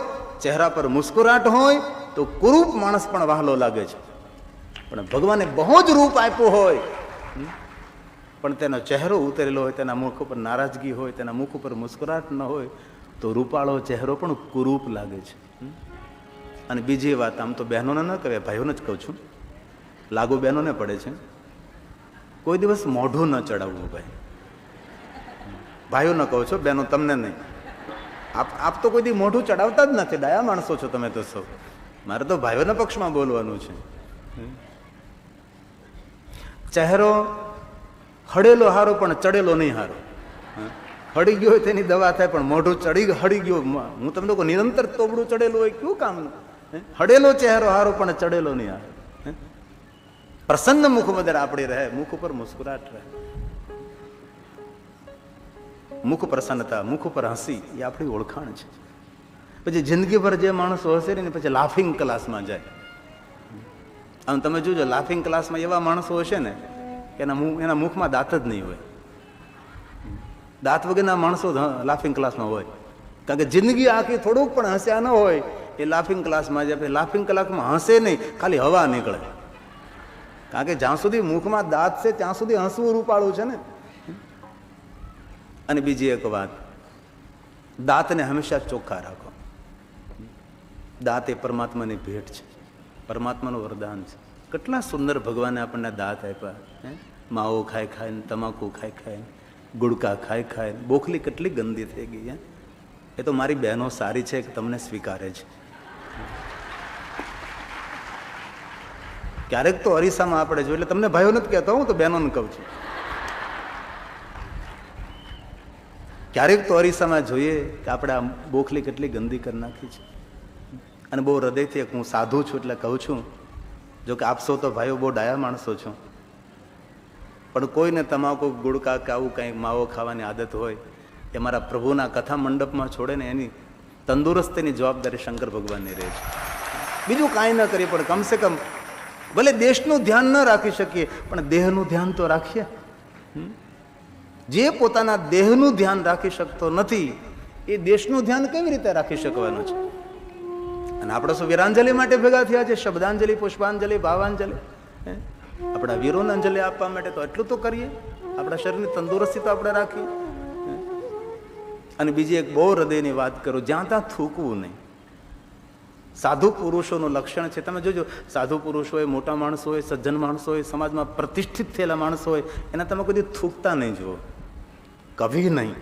ચહેરા પર મુસ્કુરાટ હોય તો કુરૂપ માણસ પણ વહાલો લાગે છે. પણ ભગવાને બહુ જ રૂપ આપ્યું હોય, પણ તેનો ચહેરો ઉતરેલો હોય, તેના મુખ ઉપર નારાજગી હોય, તેના મુખ ઉપર મુસ્કરાટ ન હોય તો રૂપાળો ચહેરો પણ કુરૂપ લાગે છે. અને બીજી વાત, આમ તો બહેનોને ન કહેવાય, ભાઈઓને જ કહું છું, લાગુ બહેનોને પડે છે, કોઈ દિવસ મોઢું ન ચડાવવું. ભાઈઓ ન કહો છો, બહેનો તમને નહીં. આપ તો કોઈ દી મોઢું ચડાવતા જ નથી, ડાયા માણસો છો તમે તો સૌ. મારે તો ભાઈઓના પક્ષમાં બોલવાનું છે. ચહેરો હળેલો હારો પણ ચડેલો નહીં હારો. હળી ગયો હોય તેની દવા થાય, પણ મોઢું હળી ગયો, હું તમને કહું નિરંતર તોબડું ચડેલું હોય કયું કામનું. હળેલો ચહેરો હારો પણ ચડેલો નહીં હારો. પ્રસન્ન મુખ મદર આપણી રહે, મુખ ઉપર મુસ્કુરાટ રહે, મુખ પ્રસન્નતા, મુખ ઉપર હસી, એ આપણી ઓળખાણ છે. પછી જિંદગીભર જે માણસો હશે ને પછી લાફિંગ ક્લાસમાં જાય. આમ તમે જોજો, લાફિંગ ક્લાસમાં એવા માણસો હશે ને કે એના મુખમાં દાંત જ નહીં હોય. દાંત વગરના માણસો લાફિંગ ક્લાસમાં હોય, કારણ કે જિંદગી આખી થોડુંક પણ હસ્યા ન હોય એ લાફિંગ ક્લાસમાં જાય. લાફિંગ ક્લાસમાં હસે નહીં, ખાલી હવા નીકળે. કારણ કે જ્યાં સુધી મુખમાં દાંત છે ત્યાં સુધી હસવું રૂપાળું છે ને. અને બીજી એક વાત, દાંતને હંમેશા ચોખ્ખા રાખો. દાંત એ પરમાત્માની ભેટ છે, પરમાત્માનું વરદાન છે. કેટલા સુંદર ભગવાને આપણને દાંત આપ્યા. માવો ખાઈ ખાઈને, તમાકુ ખાઈ ખાઈને, ગુડકા ખાઈ ખાઈને બોખલી કેટલી ગંદી થઈ ગઈ. એ તો મારી બહેનો સારી છે કે તમને સ્વીકારે છે. ક્યારેક તો અરીસામાં આપણે જોઈએ, એટલે તમને ભાઈઓ નથી કહેતો, હું તો બહેનોને કહું છું. ક્યારેક તો અરીસામાં જોઈએ કે આપણે આ બોખલી કેટલી ગંદી કરી નાખી છે. અને બહુ હૃદયથી હું સાધુ છું એટલે કહું છું, જો કે આપશો તો ભાઈઓ બહુ ડાયા માણસો છો, પણ કોઈને તમાકુ ગુડકા કે આવું કંઈ માવો ખાવાની આદત હોય એ મારા પ્રભુના કથા મંડપમાં છોડે ને એની તંદુરસ્તીની જવાબદારી શંકર ભગવાનની રહે છે. બીજું કાંઈ ન કરીએ, પણ કમસે કમ ભલે દેશનું ધ્યાન ન રાખી શકીએ પણ દેહનું ધ્યાન તો રાખીએ. જે પોતાના દેહનું ધ્યાન રાખી શકતો નથી એ દેશનું ધ્યાન કેવી રીતે રાખી શકવાનું છે? અને આપણે શું વીરાંજલિ માટે ભેગા થયા છે? શબ્દાંજલિ, પુષ્પાંજલિ, ભાવાંજલિ, આપણા વીરોને અંજલિ આપવા માટે તો એટલું તો કરીએ. આપણા શરીરની તંદુરસ્તી તો આપણે રાખીએ. અને બીજી એક બહુ હૃદયની વાત કરું, જ્યાં ત્યાં થૂકવું નહીં. સાધુ પુરુષોનું લક્ષણ છે, તમે જોજો, સાધુ પુરુષ હોય, મોટા માણસો હોય, સજ્જન માણસો હોય, સમાજમાં પ્રતિષ્ઠિત થયેલા માણસો હોય, એના તમે કોઈ થૂકતા નહીં જુઓ, કભી નહીં.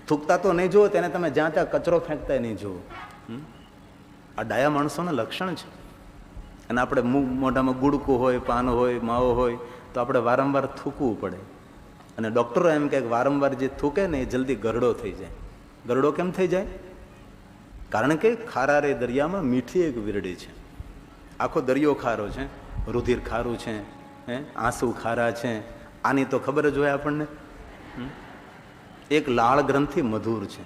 થૂકતા તો નહીં જુઓ, તેને તમે જ્યાં ત્યાં કચરો ફેંકતા નહીં જુઓ. આ ડાયા માણસોના લક્ષણ છે. અને આપણે મોઢામાં ગુડકું હોય, પાન હોય, માવો હોય તો આપણે વારંવાર થૂકવું પડે. અને ડૉક્ટરો એમ કહે વારંવાર જે થૂકે ને એ જલ્દી ગરડો થઈ જાય. ગરડો કેમ થઈ જાય? કારણ કે ખારા રે દરિયામાં મીઠી એક વીરડી છે. આખો દરિયો ખારો છે, રુધિર ખારું છે, આંસુ ખારા છે. આની તો ખબર જ હોય આપણને. એક લાળ ગ્રંથિ મધુર છે,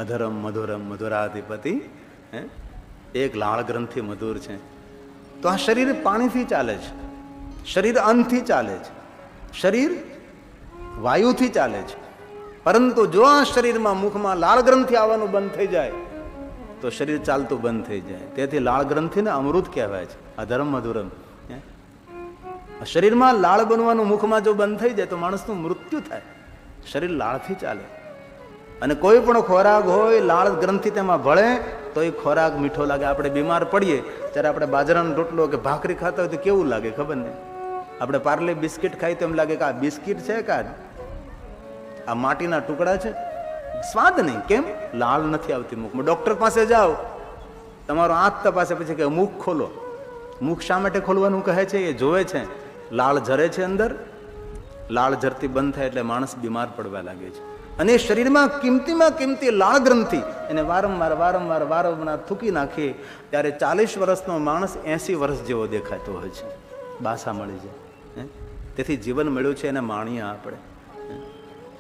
અધરમ મધુરમ મધુરાધિપતિ. એક લાળ ગ્રંથિ મધુર છે. તો આ શરીર પાણીથી ચાલે છે, શરીર અન્નથી ચાલે છે, શરીર વાયુથી ચાલે છે. પરંતુ જો આ શરીરમાં મુખમાં લાળ ગ્રંથિ આવવાનું બંધ થઈ જાય તો શરીર ચાલતું બંધ થઈ જાય. તેથી લાળ ગ્રંથિને અમૃત કહેવાય છે, અધરમ મધુરમ. શરીરમાં લાળ બનવાનું મુખમાં જો બંધ થઈ જાય તો માણસનું મૃત્યુ થાય. શરીર લાળથી ચાલે. અને કોઈ પણ ખોરાક હોય, લાળ ગ્રંથિ તેમાં ભળે તો એ ખોરાક મીઠો લાગે. આપણે બીમાર પડીએ ત્યારે આપણે બાજરાનો રોટલો કે ભાખરી ખાતા હોય તો કેવું લાગે ખબર ને? આપણે પાર્લે બિસ્કિટ ખાઈ તો એમ લાગે કે આ બિસ્કિટ છે કે આ માટીના ટુકડા છે? સ્વાદ નહીં. કેમ? લાળ નથી આવતી મુખમાં. ડૉક્ટર પાસે જાઓ, તમારો આંખ તપાસે, પછી કે મુખ ખોલો. મુખ શા માટે ખોલવાનું કહે છે? એ જોવે છે લાળ ઝરે છે અંદર. લાળ ઝરતી બંધ થાય એટલે માણસ બીમાર પડવા લાગે છે. અને શરીરમાં કિંમતી લાળ ગ્રંથિ એને વારંવાર થૂકી નાખીએ ત્યારે 40 વર્ષનો માણસ 80 વર્ષ જેવો દેખાતો હોય છે. બાસા મળી જાય. તેથી જીવન મળ્યું છે એને માણીએ આપણે.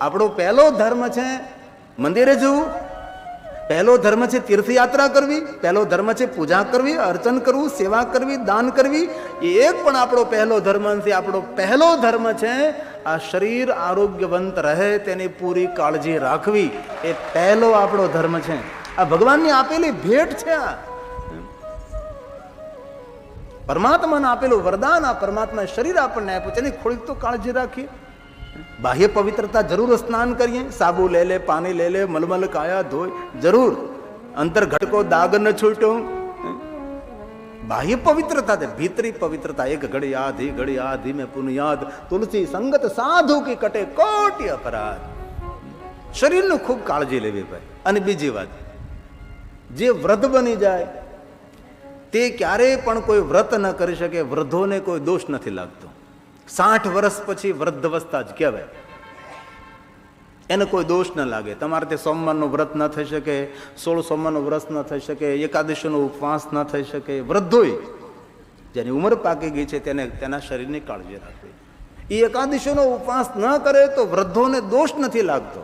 આપણો પહેલો ધર્મ છે મંદિરે જવું, પહેલો ધર્મ છે તીર્થયાત્રા કરવી, પહેલો ધર્મ છે પૂજા કરવી, અર્ચન કરવું, સેવા કરવી, દાન કરવી. એ એક પણ આપણો પહેલો ધર્મ નથી. આપણો પહેલો ધર્મ છે આ શરીર આરોગ્યવંત રહે તેની પૂરી કાળજી રાખવી. એ પહેલો આપણો ધર્મ છે. આ ભગવાનની આપેલી ભેટ છે. આ પરમાત્માને આપેલું વરદાન. આ પરમાત્માએ શરીર આપણને આપ્યું છે, એની થોડીક તો કાળજી રાખીએ. બાહ્ય પવિત્રતા જરૂર, સ્નાન કરીએ, સાબુ લે લે, પાણી લે લે, મલમલ કાયા ધોય, જરૂર. અંતર ઘટકો દાગ ન છૂટો, બાહ્ય પવિત્રતા છે. ભીતરી પવિત્રતા, એક ઘડી યાદ ही घड़ी याद ही में पुन याद, તુલસી સંગત સાધુ કી કટે કોટી અપરાધ. શરીરનું ખૂબ કાળજી લેવી ભાઈ. અને બીજી વાત, જે વૃદ્ધ બની જાય તે ક્યારેય પણ કોઈ વ્રત ન કરી શકે. વૃદ્ધોને કોઈ દોષ નથી લાગતો. 60 વર્ષ પછી વૃદ્ધાવસ્થા જ કહેવાય, એને કોઈ દોષ ન લાગે. તમારે તે સોમવારનું વ્રત ન થઈ શકે, 16 સોમવારનું વ્રત ન થઈ શકે, એકાદશીનો ઉપવાસ ન થઈ શકે. વૃદ્ધોય જેની ઉંમર પાકી ગઈ છે તેને તેના શરીરની કાળજી રાખવી. એ એકાદશીનો ઉપવાસ ન કરે તો વૃદ્ધોને દોષ નથી લાગતો.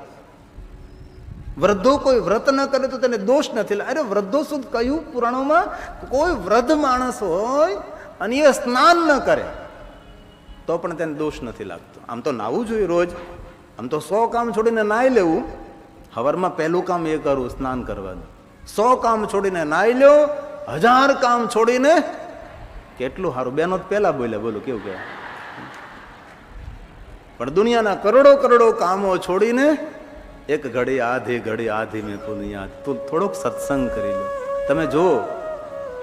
વૃદ્ધો કોઈ વ્રત ન કરે તો તેને દોષ નથી લાગતો. અરે વૃદ્ધો શું કહ્યું પુરાણોમાં, કોઈ વૃદ્ધ માણસ હોય અને એ સ્નાન ન કરે તો પણ તેને દોષ નથી લાગતો. આમ તો નાહવું જોઈએ રોજ, આમ તો 100 કામ છોડીને નાહી લેવું. હવારમાં પહેલું કામ એ કરવું, સ્નાન કરવાનું. 100 કામ છોડીને નાહી લો, 1000 કામ છોડીને. કેટલું સારું. બેનો પહેલા બોલ્યા, બોલો કેવું કહેવાય. પણ દુનિયાના કરોડો કામો છોડીને એક ઘડી આધી મેં પુનિયાદ. તું થોડોક સત્સંગ કરી લો. તમે જુઓ,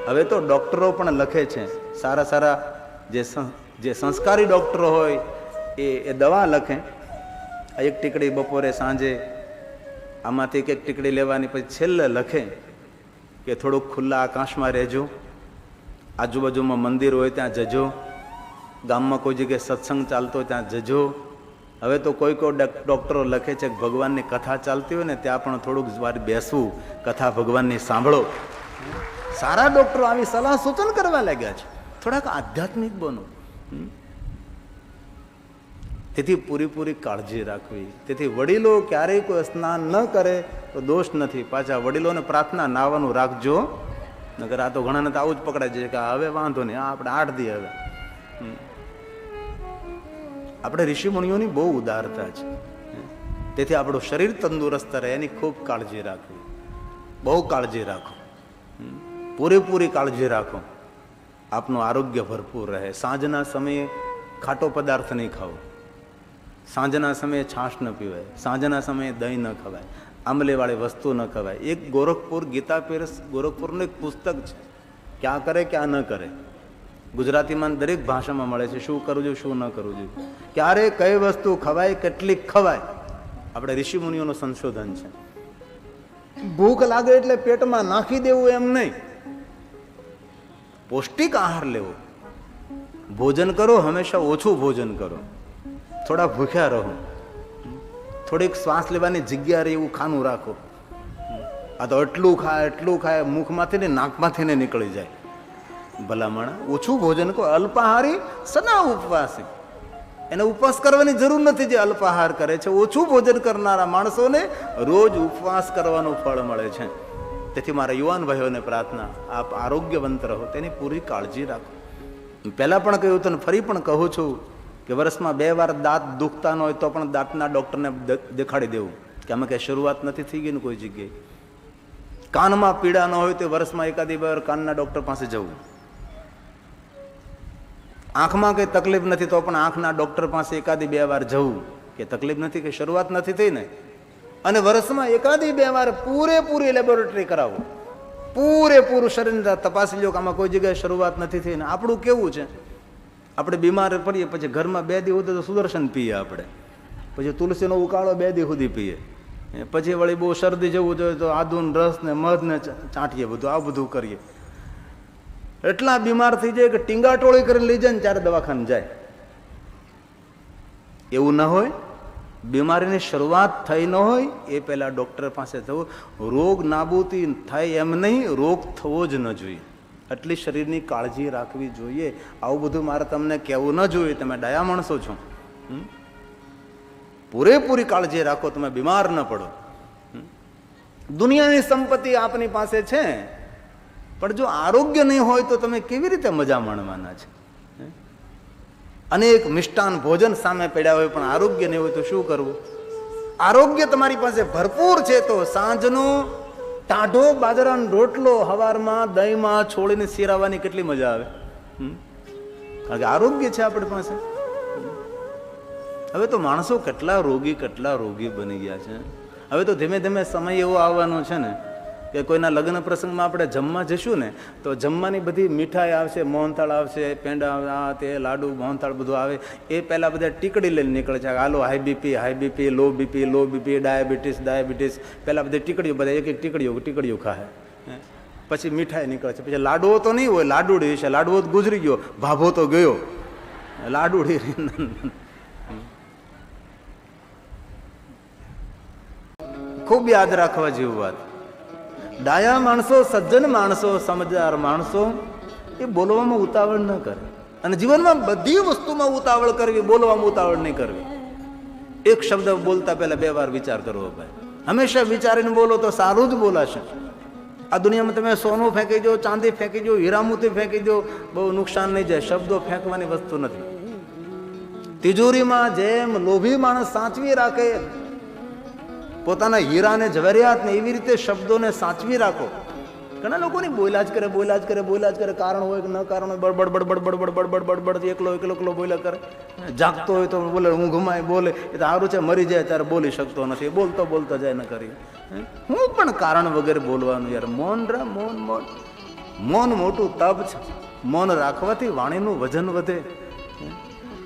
હવે તો ડોક્ટરો પણ લખે છે, સારા જે સંસ્કારી ડોક્ટરો હોય એ દવા લખે. એક ટીકડી બપોરે સાંજે આમાંથી એક ટીકડી લેવાની, પછી છેલ્લે લખે કે થોડુંક ખુલ્લા આકાશમાં રહેજો, આજુબાજુમાં મંદિર હોય ત્યાં જજો, ગામમાં કોઈ જગ્યાએ સત્સંગ ચાલતો હોય ત્યાં જજો. હવે તો કોઈ ડોક્ટરો લખે છે કે ભગવાનની કથા ચાલતી હોય ને ત્યાં પણ થોડુંક વાર બેસવું, કથા ભગવાનની સાંભળો. સારા ડોક્ટરો આવી સલાહ સૂચન કરવા લાગ્યા છે. થોડાક આધ્યાત્મિક બનો. તેથી પૂરી કાળજી રાખવી. તેથી વડીલો ક્યારેય કોઈ સ્નાન ન કરે તો દોષ નથી. પાછા વડીલોને પ્રાર્થના નાવાનું રાખજો, નકર આ તો ઘણાને તો આવું જ પકડાય છે કે હવે વાંધો નહીં, આપણે 8 દી હવે. આપણે ઋષિ મુનિઓની બહુ ઉદારતા છે. તેથી આપણું શરીર તંદુરસ્ત રહે એની ખૂબ કાળજી રાખવી. બહુ કાળજી રાખો, પૂરેપૂરી કાળજી રાખો. આપનું આરોગ્ય ભરપૂર રહે. સાંજના સમયે ખાટો પદાર્થ નહીં ખાવો, સાંજના સમયે છાશ ન પીવાય, સાંજના સમયે દહીં ન ખવાય, આંબલીવાળી વસ્તુ ન ખવાય. એક ગોરખપુર ગીતા પીરસ ગોરખપુરનું એક પુસ્તક છે, ક્યાં કરે ક્યાં ન કરે. ગુજરાતીમાં દરેક ભાષામાં મળે છે. શું કરવું જોઈએ, શું ન કરવું જોઈએ, ક્યારે કઈ વસ્તુ ખવાય, કેટલીક ખવાય. આપણે ઋષિ મુનિઓનું સંશોધન છે. ભૂખ લાગે એટલે પેટમાં નાખી દેવું એમ નહીં, પૌષ્ટિક આહાર લેવો. ભોજન કરો, હંમેશા ઓછું ભોજન કરો, થોડા ભૂખ્યા રહો, થોડીક શ્વાસ લેવાની જગ્યા રહે એવું ખાનું રાખો. આ તો એટલું ખાય મુખમાંથી ને નાકમાંથી ને નીકળી જાય. ભલામણ ઓછું ભોજન કરો. અલ્પાહારી સદા ઉપવાસી, એને ઉપવાસ કરવાની જરૂર નથી. જે અલ્પાહાર કરે છે, ઓછું ભોજન કરનારા માણસોને રોજ ઉપવાસ કરવાનું ફળ મળે છે. તેથી મારા યુવાન ભાઈઓને પ્રાર્થના, આપ આરોગ્યવંત રહો, તેની પૂરી કાળજી રાખો. પહેલા પણ કહ્યું હતું, ફરી પણ કહું છું કે વર્ષમાં 2 વાર દાંત દુખતા ન હોય તો પણ દાંતના ડોક્ટરને દેખાડી દેવું કે આમાં કઈ શરૂઆત નથી થઈ ગઈ ને કોઈ જગ્યાએ. કાનમાં પીડા ન હોય તો વર્ષમાં 1-2 વાર કાનના ડોક્ટર પાસે જવું. આંખમાં કઈ તકલીફ નથી તો પણ આંખના ડોક્ટર પાસે 1-2 વાર જવું કે તકલીફ નથી, કે શરૂઆત નથી થઈ ને. અને વર્ષમાં 1-2 વાર પૂરેપૂરી લેબોરેટરી કરાવો, પૂરેપૂરું શરીર તપાસી લો કે આમાં કોઈ જગ્યાએ શરૂઆત નથી થઈ ને. આપણું કેવું છે, આપણે બીમાર પડીએ પછી ઘરમાં 2 દી સુધી તો સુદર્શન પીએ, આપણે પછી તુલસીનો ઉકાળો 2 દી સુધી પીએ, પછી વળી બહુ શરદી જવું જોઈએ તો આદુન રસ ને મધ ને ચાંટીએ, બધું આ બધું કરીએ. એટલા બીમાર થઈ જાય કે ટીંગાટોળી કરીને લઈ જાય ને ત્યારે દવાખાને જાય. એવું ન હોય. બીમારીની શરૂઆત થઈ ન હોય એ પહેલા ડોક્ટર પાસે જવું. રોગ નાબૂદી થાય એમ નહીં, રોગ થવો જ ન જોઈએ. એટલી શરીરની કાળજી રાખવી જોઈએ. આવું બધું મારે તમને કહેવું ન જોઈએ, તમે ડાયા માણસો છો. પૂરેપૂરી કાળજી રાખો, તમે બીમાર ન પડો. દુનિયાની સંપત્તિ આપની પાસે છે, પણ જો આરોગ્ય નહીં હોય તો તમે કેવી રીતે મજા માણવાના છે. અનેક મિષ્ટાન ભોજન સામે પડ્યા હોય પણ આરોગ્ય નહીં હોય તો શું કરવું. આરોગ્ય તમારી પાસે ભરપૂર છે તો સાંજનો ટાઢો બાજરાનો રોટલો હવારમાં દહીંમાં છોડીને શેરાવાની કેટલી મજા આવે. કારણ કે આરોગ્ય છે આપણી પાસે. હવે તો માણસો કેટલા રોગી બની ગયા છે. હવે તો ધીમે ધીમે સમય એવો આવવાનો છે ને કે કોઈના લગ્ન પ્રસંગમાં આપણે જમવા જઈશું ને તો જમવાની બધી મીઠાઈ આવશે, મોહનથાળ આવશે, પેંડા, આ તે લાડુ, મોહનથાળ બધું આવે. એ પહેલાં બધા ટીકડી લઈને નીકળે છે. હાલો high BP, low BP, diabetes. પહેલાં બધી ટીકડીઓ, બધા એક ટીકડીઓ ખાય. પછી મીઠાઈ નીકળે છે. પછી લાડુઓ તો નહીં હોય, લાડુડી છે. લાડુઓ તો ગુજરી ગયો, ભાભો તો ગયો. લાડુડી ખૂબ યાદ રાખવા જેવું વાત. ડાયા માણસો, સજ્જન માણસો, સમજદાર માણસો એ બોલવામાં ઉતાવળ ન કરે. અને જીવનમાં બધી વસ્તુમાં ઉતાવળ કરવી, બોલવામાં ઉતાવળ નહીં કરવી. એક શબ્દ બોલતા પહેલા 2 વાર વિચાર કરવો ભાઈ. હંમેશા વિચારીને બોલો તો સારું જ બોલાશે. આ દુનિયામાં તમે સોનું ફેંકી દો, ચાંદી ફેંકી દો, હીરામોતી ફેંકી દો, બહુ નુકસાન નહીં જાય. શબ્દો ફેંકવાની વસ્તુ નથી. તિજોરીમાં જેમ લોભી માણસ સાચવી રાખે પોતાના હીરાને, જવેરિયાતને, એવી રીતે શબ્દોને સાચવી રાખો. ઘણા લોકોની બોલ્યા જ કરે. કારણ હોય કે ન કારણ હોય, બડબડ એકલો બોલ્યા કરે. જાગતો હોય તો બોલે, ઊંઘમાં બોલે. એ તો સારું છે, મરી જાય ત્યારે બોલી શકતો નથી, બોલતો જાય ન કરી. હું પણ કારણ વગેરે બોલવાનું યાર. મૌન મોટું તપ છે. મૌન રાખવાથી વાણીનું વજન વધે.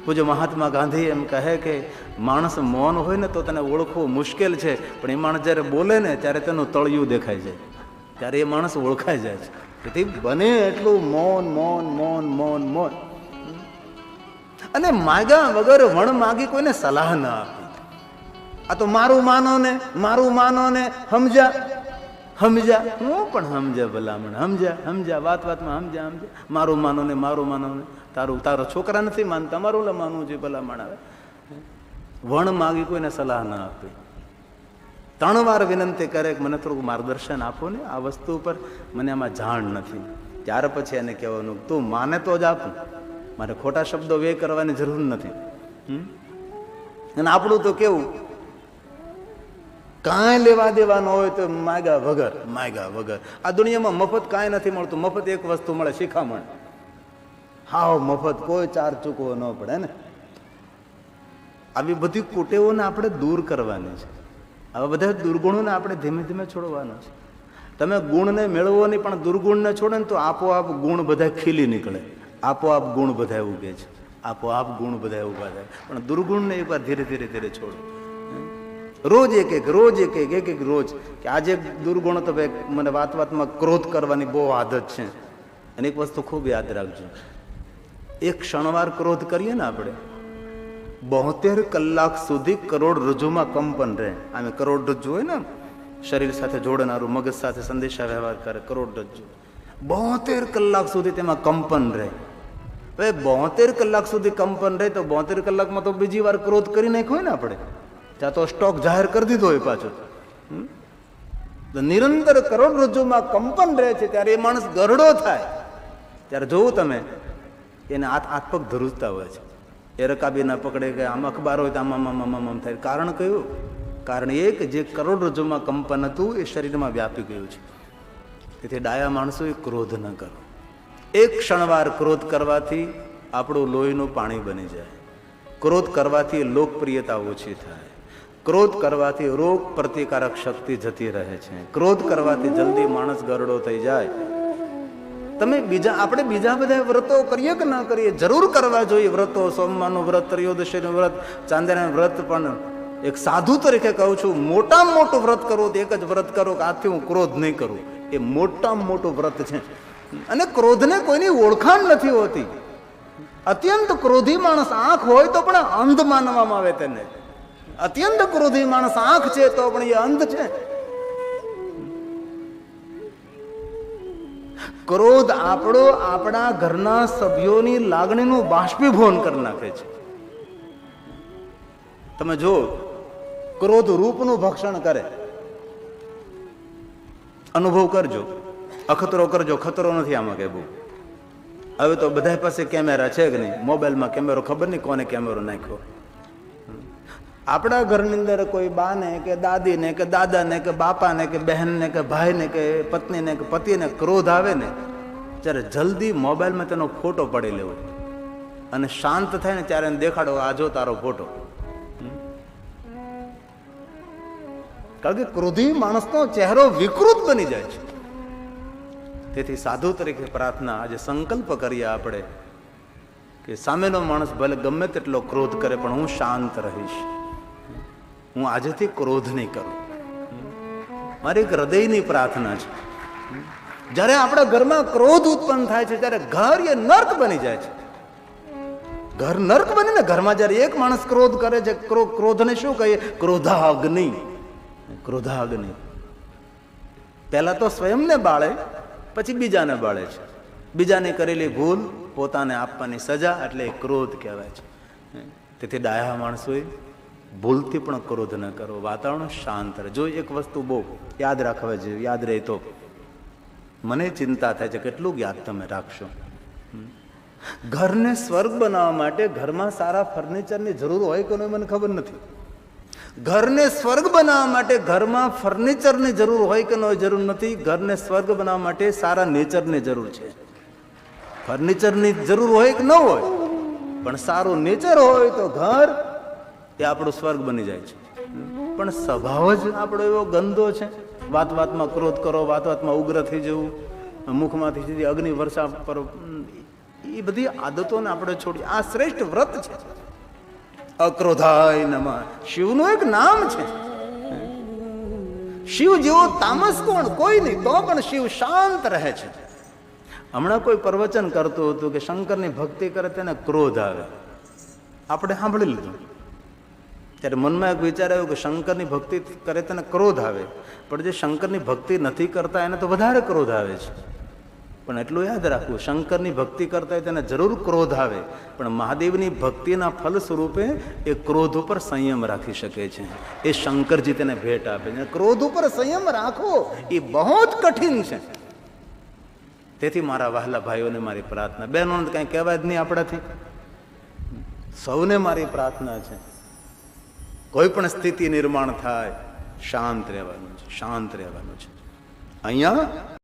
પૂજ્ય મહાત્મા ગાંધી એમ કહે કે માણસ મૌન હોય ને તો તેને ઓળખવું મુશ્કેલ છે, પણ એ માણસ જ્યારે બોલે ને ત્યારે તેનું તળિયું દેખાય જાય, ત્યારે એ માણસ ઓળખાઈ જાય છે. તેથી બને એટલું મૌન. અને માગ્યા વગર વણ માગી કોઈને સલાહ ના આપી. આ તો મારું માનો ને સમજ્યા. હું પણ સમજ્યા ભલામણ, સમજ્યા વાતમાં સમજ્યા. મારું માનો ને તારો છોકરા નથી માનતા, મારું માનવું છે ભલામણ. આવે વણ માગી કોઈને સલાહ ના આપે. 3 વાર વિનંતી કરે કે મને થોડુંક માર્ગદર્શન આપો ને આ વસ્તુ ઉપર, મને આમાં જાણ નથી. ત્યાર પછી એને કહેવાનું તું માને તો જ આપું, મારે ખોટા શબ્દો વ્યય કરવાની જરૂર નથી. અને આપણું તો કેવું, કાંઈ લેવા દેવાનું હોય તો માગ્યા વગર. આ દુનિયામાં મફત કાંઈ નથી મળતું. મફત એક વસ્તુ મળે, શિખામણ. હાવ મફત, કોઈ ચાર્જ ચૂકવો ન પડે ને. આવી બધી કુટેવોને આપણે દૂર કરવાની છે. આવા બધા દુર્ગુણોને આપણે ધીમે ધીમે છોડવાના છે. તમે ગુણને મેળવો નહીં, પણ દુર્ગુણને છોડે ને તો આપોઆપ ગુણ બધા ખીલી નીકળે. આપોઆપ ગુણ બધા ઉગે છે. ગુણ બધા ઉભા થાય. પણ દુર્ગુણને એકવાર ધીરે છોડો. રોજ એક કે આજે દુર્ગુણ તો ભાઈ મને વાતમાં ક્રોધ કરવાની બહુ આદત છે. અને એક વસ્તુ ખૂબ યાદ રાખજો, એક ક્ષણવાર ક્રોધ કરીએ ને આપણે, 72 કલાક સુધી કરોડરજ્જુમાં કંપન રહે. આમે કરોડરજ્જુ હોય ને, શરીર સાથે જોડનારું, મગજ સાથે સંદેશા વ્યવહાર કરે, કરોડરજ્જુ. 72 કલાક સુધી તેમાં કંપન રહે. હવે 72 કલાક સુધી કંપન રહે તો 72 કલાકમાં તો બીજી વાર ક્રોધ કરી નાખ્યો હોય ને આપણે, ત્યાં તો સ્ટોક જાહેર કરી દીધો હોય પાછો. નિરંતર કરોડરજ્જુમાં કંપન રહે છે ત્યારે એ માણસ ગરડો થાય. ત્યારે જોવું તમે, એને હાથ પગ ધ્રુજતા હોય છે. એ રકાબી ના પકડે કે આમ અખબાર હોય તો આમ થાય. કારણ કયું? કારણ એ કે જે કરોડરજ્જુમાં કંપન હતું એ શરીરમાં વ્યાપી ગયું છે. તેથી ડાયા માણસોએ ક્રોધ ન કરો. એક ક્ષણવાર ક્રોધ કરવાથી આપણું લોહીનું પાણી બની જાય. ક્રોધ કરવાથી લોકપ્રિયતા ઓછી થાય. ક્રોધ કરવાથી રોગ પ્રતિકારક શક્તિ જતી રહે છે. ક્રોધ કરવાથી જલ્દી માણસ ગરડો થઈ જાય. આપણે બીજા બધા વ્રતો કરીએ કે ના કરીએ, જરૂર કરવા જોઈએ વ્રતો. સોમવારનું વ્રત, ત્રયોદશીનું વ્રત, ચાંદના વ્રત. પણ એક સાધુ તરીકે કહું છું, મોટામાં મોટું વ્રત કરવું તો એક જ વ્રત કરો કે આથી હું ક્રોધ નહીં કરું. એ મોટામાં મોટું વ્રત છે. અને ક્રોધને કોઈની ઓળખાણ નથી હોતી. અત્યંત ક્રોધી માણસ આંખ હોય તો પણ અંધ માનવામાં આવે તેને. અત્યંત ક્રોધી માણસ આંખ છે તો પણ એ અંધ છે. ક્રોધ આપણા ઘરના સભ્યોની લાગણીનું બાષ્પીભવન કરી નાખે છે. તમે જો, ક્રોધ રૂપનું ભક્ષણ કરે. અનુભવ કરજો, અખતરો કરજો. ખતરો નથી આમાં કે બહુ. હવે તો બધા પાસે કેમેરા છે કે નહીં? મોબાઈલમાં કેમેરો, ખબર નહીં કોને કેમેરો નાખ્યો. આપણા ઘરની અંદર કોઈ બાને કે દાદીને કે દાદાને કે બાપાને કે બહેનને કે ભાઈને કે પત્નીને કે પતિને ક્રોધ આવે ને, ત્યારે જલ્દી મોબાઈલમાં તેનો ફોટો પડી લેવો અને શાંત થાય ને ત્યારે એને દેખાડો, આ જો તારો ફોટો. કારણ કે ક્રોધી માણસનો ચહેરો વિકૃત બની જાય છે. તેથી સાધુ તરીકે પ્રાર્થના, આજે સંકલ્પ કરીએ આપણે કે સામેનો માણસ ભલે ગમે તેટલો ક્રોધ કરે પણ હું શાંત રહીશ, હું આજથી ક્રોધ નહીં કરું. મારી એક હૃદયની પ્રાર્થના છે. જ્યારે આપણા ઘરમાં ક્રોધ ઉત્પન્ન થાય છે ત્યારે ઘર એ નર્ક બની જાય છે. ઘર નર્ક બને ને. ઘરમાં જયારે એક માણસ ક્રોધ કરે છે, ક્રોધને શું કહીએ? ક્રોધાગ્નિ. ક્રોધાગ્નિ પહેલા તો સ્વયંને બાળે, પછી બીજાને બાળે છે. બીજાને કરેલી ભૂલ પોતાને આપવાની સજા, એટલે ક્રોધ કહેવાય છે. તેથી ડાયા માણસોએ ભૂલથી પણ ક્રોધ ન કરો, વાતાવરણ શાંત રહે. જો એક વસ્તુ બહુ યાદ રાખવા જોઈએ, યાદ રહે તો મને ચિંતા થાય છે કેટલું યાદ તમે રાખશો. ઘરને સ્વર્ગ બનાવવા માટે ઘરમાં સારા ફર્નિચરની જરૂર હોય કે નહીં મને ખબર નથી. ઘરને સ્વર્ગ બનાવવા માટે ઘરમાં ફર્નિચરની જરૂર હોય કે ન હોય જરૂર નથી. ઘરને સ્વર્ગ બનાવવા માટે સારા નેચરની જરૂર છે. ફર્નિચરની જરૂર હોય કે ન હોય, પણ સારું નેચર હોય તો ઘર એ આપણું સ્વર્ગ બની જાય છે. પણ સ્વભાવ જ આપણો એવો ગંદો છે. વાત વાતમાં ક્રોધ કરો, વાત વાતમાં ઉગ્ર થઈ જવું, મુખમાંથી સીધી અગ્નિ વર્ષા પર, એ બધી આદતોને આપણે છોડી. આ શ્રેષ્ઠ વ્રત છે. અક્રોધાય નમઃ શિવનું એક નામ છે. શિવ જેવો તામસ કોણ? કોઈ નહીં. તો પણ શિવ શાંત રહે છે. હમણાં કોઈ પ્રવચન કરતું હતું કે શંકરની ભક્તિ કરે તેને ક્રોધ આવે. આપણે સાંભળી લીધું ત્યારે મનમાં એક વિચાર આવ્યો કે શંકરની ભક્તિ કરે તેને ક્રોધ આવે, પણ જે શંકરની ભક્તિ નથી કરતા એને તો વધારે ક્રોધ આવે છે. પણ એટલું યાદ રાખવું, શંકરની ભક્તિ કરતા હોય તેને જરૂર ક્રોધ આવે, પણ મહાદેવની ભક્તિના ફલ સ્વરૂપે એ ક્રોધ ઉપર સંયમ રાખી શકે છે. એ શંકરજી તેને ભેટ આપે છે. ક્રોધ ઉપર સંયમ રાખવો એ બહુ જ કઠિન છે. તેથી મારા વહાલા ભાઈઓને મારી પ્રાર્થના, બહેનોને કંઈ કહેવાય જ નહીં આપણાથી, સૌને મારી પ્રાર્થના છે, કોઈ પણ સ્થિતિ નિર્માણ થાય શાંત રહેવાનું છે. શાંત રહેવાનું છે. અહીંયા